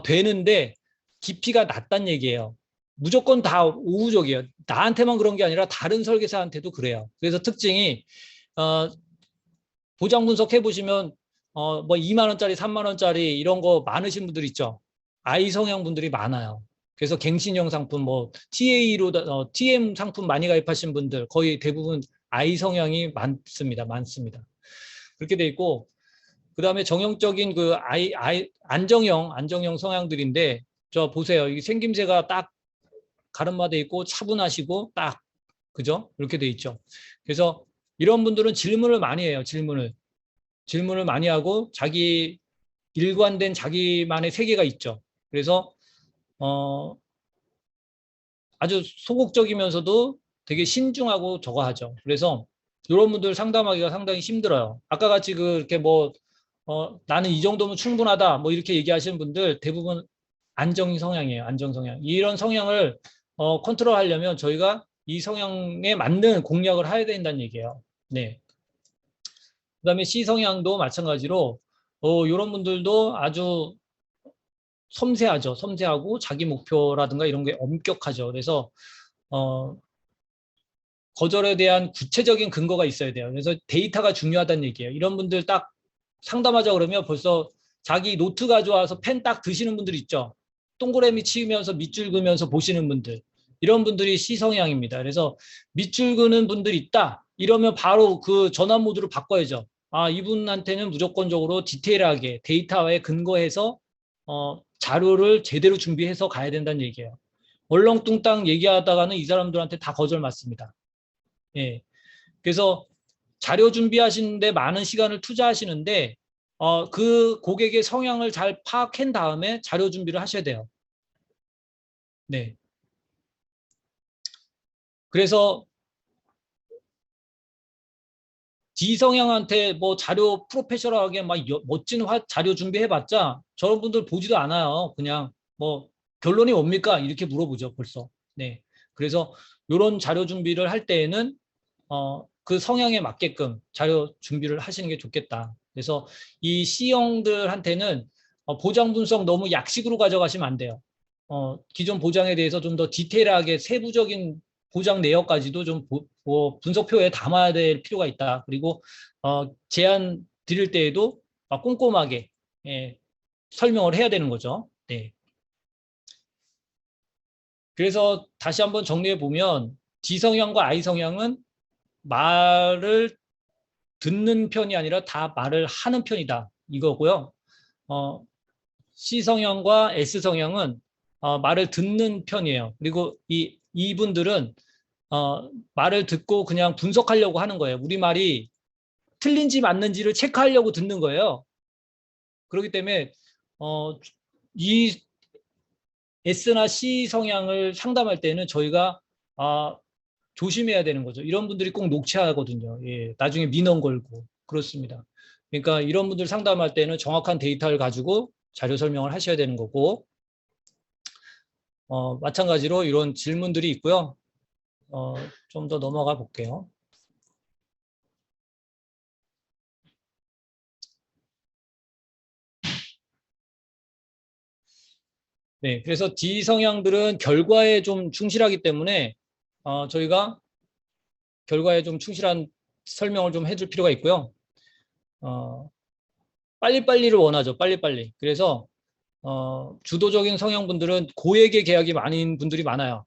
되는데 깊이가 낮다는 얘기예요. 무조건 다 우호적이에요. 나한테만 그런 게 아니라 다른 설계사한테도 그래요. 그래서 특징이 보장 분석해 보시면 뭐 2만 원짜리, 3만 원짜리 이런 거 많으신 분들 있죠. I 성향 분들이 많아요. 그래서 갱신형 상품, 뭐 TA로 TM 상품 많이 가입하신 분들 거의 대부분 I 성향이 많습니다. 그렇게 돼 있고 그다음에 정형적인 그 안정형 성향들인데 저 보세요. 이 생김새가 딱 가름화돼 있고 차분하시고 딱 그죠? 이렇게 돼 있죠. 그래서 이런 분들은 질문을 많이 해요. 질문을 많이 하고 자기 일관된 자기만의 세계가 있죠. 그래서 아주 소극적이면서도 되게 신중하고 저거 하죠. 그래서 이런 분들 상담하기가 상당히 힘들어요. 아까 같이 그렇게 뭐 나는 이 정도면 충분하다 뭐 이렇게 얘기하시는 분들 대부분 안정 성향이에요. 안정 성향. 이런 성향을 컨트롤하려면 저희가 이 성향에 맞는 공략을 해야 된다는 얘기예요. 네. 그다음에 C 성향도 마찬가지로 이런 분들도 아주 섬세하죠. 섬세하고 자기 목표라든가 이런 게 엄격하죠. 그래서 거절에 대한 구체적인 근거가 있어야 돼요. 그래서 데이터가 중요하다는 얘기예요. 이런 분들 딱 상담하자 그러면 벌써 자기 노트 가져와서 펜 딱 드시는 분들 있죠. 동그라미 치면서 밑줄 그면서 보시는 분들. 이런 분들이 C 성향입니다. 그래서 밑줄 그는 분들 있다. 이러면 바로 그 전환 모드로 바꿔야죠. 이분한테는 무조건적으로 디테일하게 데이터에 근거해서 자료를 제대로 준비해서 가야 된다는 얘기예요. 얼렁뚱땅 얘기하다가는 이 사람들한테 다 거절 맞습니다. 예. 그래서 자료 준비하시는데 많은 시간을 투자하시는데 그 고객의 성향을 잘 파악한 다음에 자료 준비를 하셔야 돼요. 네. 그래서 D 성향한테 뭐 자료 프로페셔널하게 막 멋진 자료 준비해봤자 저런 분들 보지도 않아요. 그냥 뭐 결론이 뭡니까? 이렇게 물어보죠 벌써. 네. 그래서 이런 자료 준비를 할 때에는 그 성향에 맞게끔 자료 준비를 하시는 게 좋겠다. 그래서 이 C형들한테는 보장 분석 너무 약식으로 가져가시면 안 돼요. 기존 보장에 대해서 좀 더 디테일하게 세부적인 보장 내역까지도 좀 분석표에 담아야 될 필요가 있다. 그리고 제안 드릴 때에도 꼼꼼하게 설명을 해야 되는 거죠. 네. 그래서 다시 한번 정리해 보면 D 성향과 I 성향은 말을 듣는 편이 아니라 다 말을 하는 편이다. 이거고요. C 성향과 S 성향은 말을 듣는 편이에요. 그리고 이분들은 말을 듣고 그냥 분석하려고 하는 거예요. 우리 말이 틀린지 맞는지를 체크하려고 듣는 거예요. 그렇기 때문에 이 S나 C 성향을 상담할 때는 저희가 조심해야 되는 거죠. 이런 분들이 꼭 녹취하거든요. 예, 나중에 민원 걸고 그렇습니다. 그러니까 이런 분들 상담할 때는 정확한 데이터를 가지고 자료 설명을 하셔야 되는 거고 마찬가지로 이런 질문들이 있고요. 좀 더 넘어가 볼게요. 네, 그래서 D 성향들은 결과에 좀 충실하기 때문에 저희가 결과에 좀 충실한 설명을 좀 해줄 필요가 있고요. 빨리빨리를 원하죠. 빨리빨리. 그래서 주도적인 성향분들은 고액의 계약이 많은 분들이 많아요.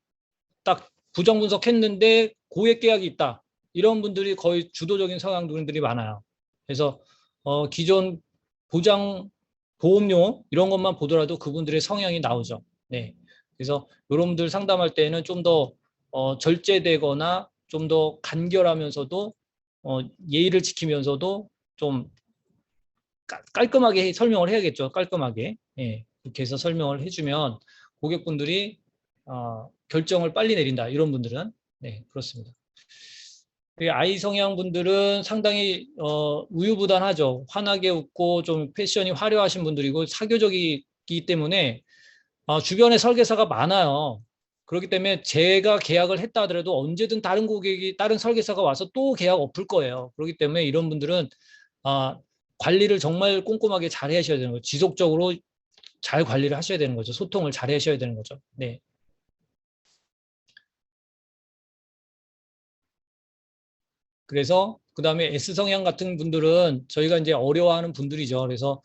딱 부정 분석했는데 고액 계약이 있다. 이런 분들이 거의 주도적인 성향분들이 많아요. 그래서 기존 보장 보험료 이런 것만 보더라도 그분들의 성향이 나오죠. 네. 그래서 이런 분들 상담할 때는 좀 더 절제되거나 좀 더 간결하면서도 예의를 지키면서도 좀 깔끔하게 설명을 해야겠죠. 깔끔하게. 예, 이렇게 해서 설명을 해주면 고객분들이 결정을 빨리 내린다. 이런 분들은 네, 그렇습니다. 아이 성향 분들은 상당히 우유부단하죠. 환하게 웃고 좀 패션이 화려하신 분들이고 사교적이기 때문에 주변에 설계사가 많아요. 그렇기 때문에 제가 계약을 했다 하더라도 언제든 다른 고객이 다른 설계사가 와서 또 계약 엎을 거예요. 그렇기 때문에 이런 분들은 관리를 정말 꼼꼼하게 잘 하셔야 되는 거죠. 지속적으로 잘 관리를 하셔야 되는 거죠. 소통을 잘 하셔야 되는 거죠. 네. 그래서 그다음에 S 성향 같은 분들은 저희가 이제 어려워하는 분들이죠. 그래서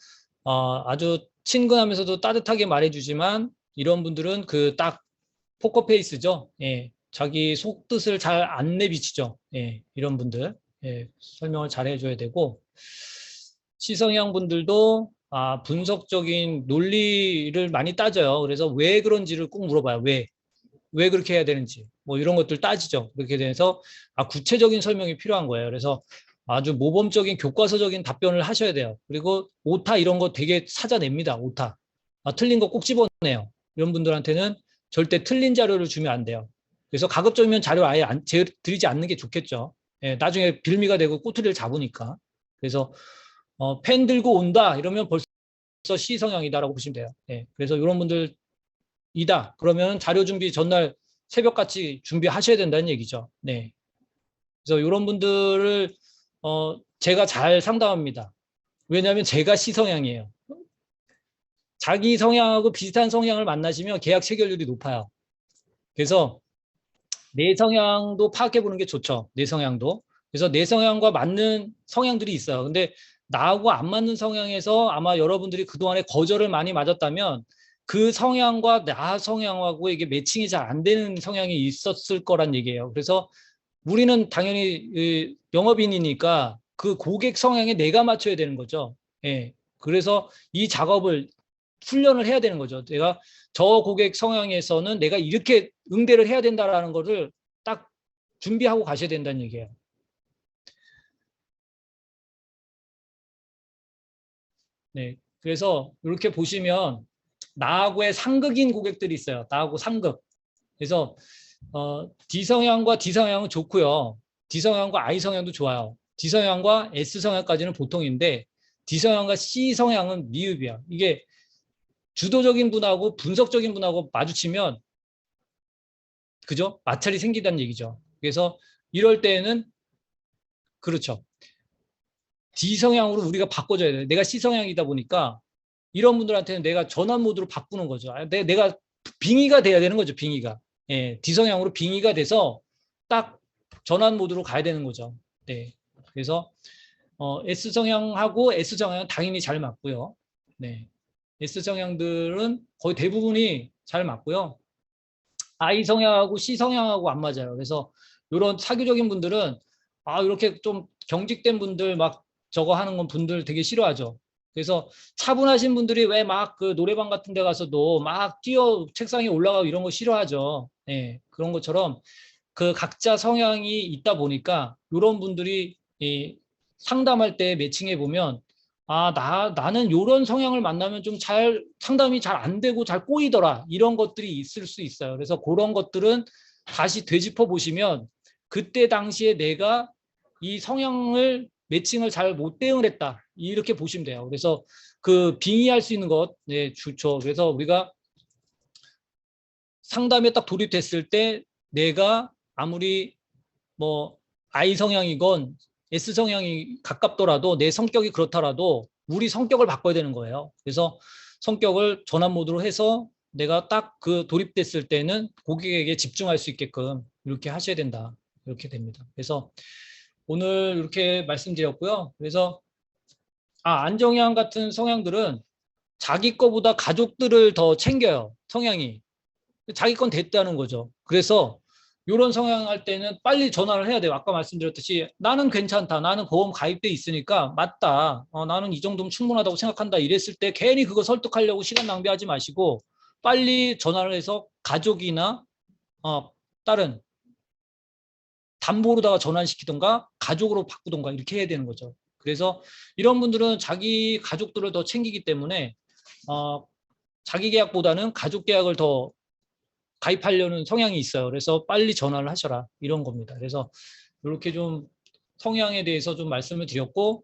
아주 친근하면서도 따뜻하게 말해주지만 이런 분들은 그 딱 포커페이스죠. 예. 자기 속뜻을 잘 안 내비치죠. 예. 이런 분들 예. 설명을 잘 해줘야 되고 시성향 분들도 분석적인 논리를 많이 따져요. 그래서 왜 그런지를 꼭 물어봐요. 왜 그렇게 해야 되는지 뭐 이런 것들 따지죠. 그렇게 돼서 구체적인 설명이 필요한 거예요. 그래서 아주 모범적인 교과서적인 답변을 하셔야 돼요. 그리고 오타 이런 거 되게 찾아냅니다. 오타. 틀린 거 꼭 집어내요. 이런 분들한테는 절대 틀린 자료를 주면 안 돼요. 그래서 가급적이면 자료 아예 드리지 않는 게 좋겠죠. 예, 나중에 빌미가 되고 꼬투리를 잡으니까. 그래서 펜 들고 온다 이러면 벌써 C 성향이다라고 보시면 돼요. 예, 그래서 이런 분들 이다. 그러면 자료 준비 전날 새벽같이 준비하셔야 된다는 얘기죠. 네. 그래서 이런 분들을 제가 잘 상담합니다. 왜냐하면 제가 C성향이에요. 자기 성향하고 비슷한 성향을 만나시면 계약 체결률이 높아요. 그래서 내 성향도 파악해 보는 게 좋죠. 내 성향도. 그래서 내 성향과 맞는 성향들이 있어요. 근데 나하고 안 맞는 성향에서 아마 여러분들이 그동안에 거절을 많이 맞았다면 그 성향과 나 성향하고 이게 매칭이 잘 안 되는 성향이 있었을 거란 얘기예요. 그래서 우리는 당연히 영업인이니까 그 고객 성향에 내가 맞춰야 되는 거죠. 예. 그래서 이 작업을 훈련을 해야 되는 거죠. 내가 저 고객 성향에서는 내가 이렇게 응대를 해야 된다라는 거를 딱 준비하고 가셔야 된다는 얘기예요. 네. 그래서 이렇게 보시면 나하고의 상극인 고객들이 있어요. 나하고 상극. 그래서 D 성향과 D 성향은 좋고요. D 성향과 I 성향도 좋아요. D 성향과 S 성향까지는 보통인데 D 성향과 C 성향은 미흡이야. 이게 주도적인 분하고 분석적인 분하고 마주치면 그죠? 마찰이 생기다는 얘기죠. 그래서 이럴 때에는 그렇죠. D 성향으로 우리가 바꿔줘야 돼요. 내가 C 성향이다 보니까 이런 분들한테는 내가 전환 모드로 바꾸는 거죠. 내가 빙의가 돼야 되는 거죠. 빙의가. 예, D 성향으로 빙의가 돼서 딱 전환 모드로 가야 되는 거죠. 네. 그래서 S 성향하고 S 성향은 당연히 잘 맞고요. 네. S 성향들은 거의 대부분이 잘 맞고요. I 성향하고 C 성향하고 안 맞아요. 그래서 이런 사교적인 분들은 이렇게 좀 경직된 분들 막 저거 하는 건 분들 되게 싫어하죠. 그래서 차분하신 분들이 왜 막 그 노래방 같은 데 가서도 막 뛰어 책상에 올라가고 이런 거 싫어하죠. 예, 그런 것처럼 그 각자 성향이 있다 보니까 이런 분들이 상담할 때 매칭해 보면 나는 이런 성향을 만나면 좀 상담이 잘 안 되고 잘 꼬이더라. 이런 것들이 있을 수 있어요. 그래서 그런 것들은 다시 되짚어 보시면 그때 당시에 내가 이 성향을 매칭을 잘 못 대응했다. 이렇게 보시면 돼요. 그래서 그 빙의할 수 있는 것, 네, 좋죠. 그래서 우리가 상담에 딱 돌입됐을 때 내가 아무리 뭐 I 성향이건 S 성향이 가깝더라도 내 성격이 그렇더라도 우리 성격을 바꿔야 되는 거예요. 그래서 성격을 전환 모드로 해서 내가 딱 그 돌입됐을 때는 고객에게 집중할 수 있게끔 이렇게 하셔야 된다. 이렇게 됩니다. 그래서 오늘 이렇게 말씀드렸고요. 그래서 안정형 같은 성향들은 자기 거보다 가족들을 더 챙겨요. 성향이. 자기 건 됐다는 거죠. 그래서 이런 성향 할 때는 빨리 전화를 해야 돼요. 아까 말씀드렸듯이 나는 괜찮다. 나는 보험 가입돼 있으니까 맞다. 나는 이 정도면 충분하다고 생각한다. 이랬을 때 괜히 그거 설득하려고 시간 낭비하지 마시고 빨리 전화를 해서 가족이나 다른 담보로다가 전환시키던가 가족으로 바꾸던가 이렇게 해야 되는 거죠. 그래서 이런 분들은 자기 가족들을 더 챙기기 때문에 자기 계약보다는 가족 계약을 더 가입하려는 성향이 있어요. 그래서 빨리 전화를 하셔라 이런 겁니다. 그래서 이렇게 좀 성향에 대해서 좀 말씀을 드렸고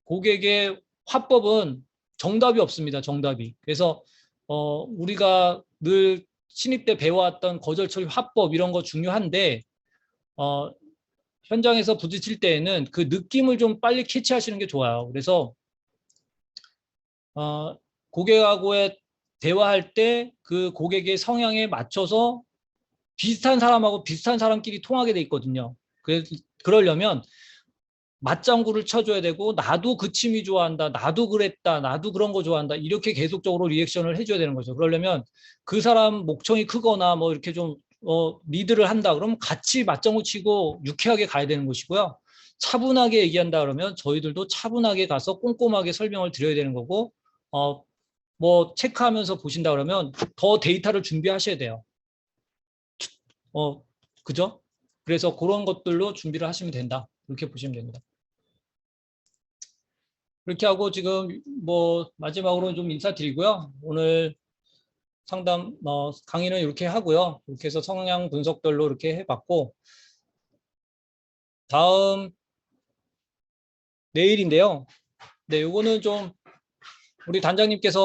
고객의 화법은 정답이 없습니다. 정답이. 그래서 우리가 늘 신입 때 배워왔던 거절 처리 화법 이런 거 중요한데 현장에서 부딪힐 때에는 그 느낌을 좀 빨리 캐치하시는 게 좋아요. 그래서 고객하고의 대화할 때 그 고객의 성향에 맞춰서 비슷한 사람하고 비슷한 사람끼리 통하게 돼 있거든요. 그러려면 맞장구를 쳐줘야 되고 나도 그 취미 좋아한다. 나도 그랬다. 나도 그런 거 좋아한다. 이렇게 계속적으로 리액션을 해줘야 되는 거죠. 그러려면 그 사람 목청이 크거나 뭐 이렇게 좀 리드를 한다. 그러면 같이 맞장구 치고 유쾌하게 가야 되는 것이고요. 차분하게 얘기한다 그러면 저희들도 차분하게 가서 꼼꼼하게 설명을 드려야 되는 거고 뭐 체크하면서 보신다 그러면 더 데이터를 준비하셔야 돼요. 그죠? 그래서 그런 것들로 준비를 하시면 된다. 이렇게 보시면 됩니다. 그렇게 하고 지금 뭐 마지막으로 좀 인사드리고요. 오늘 상담 강의는 이렇게 하고요. 이렇게 해서 성향 분석별로 이렇게 해봤고 다음 내일인데요. 네, 요거는 좀 우리 단장님께서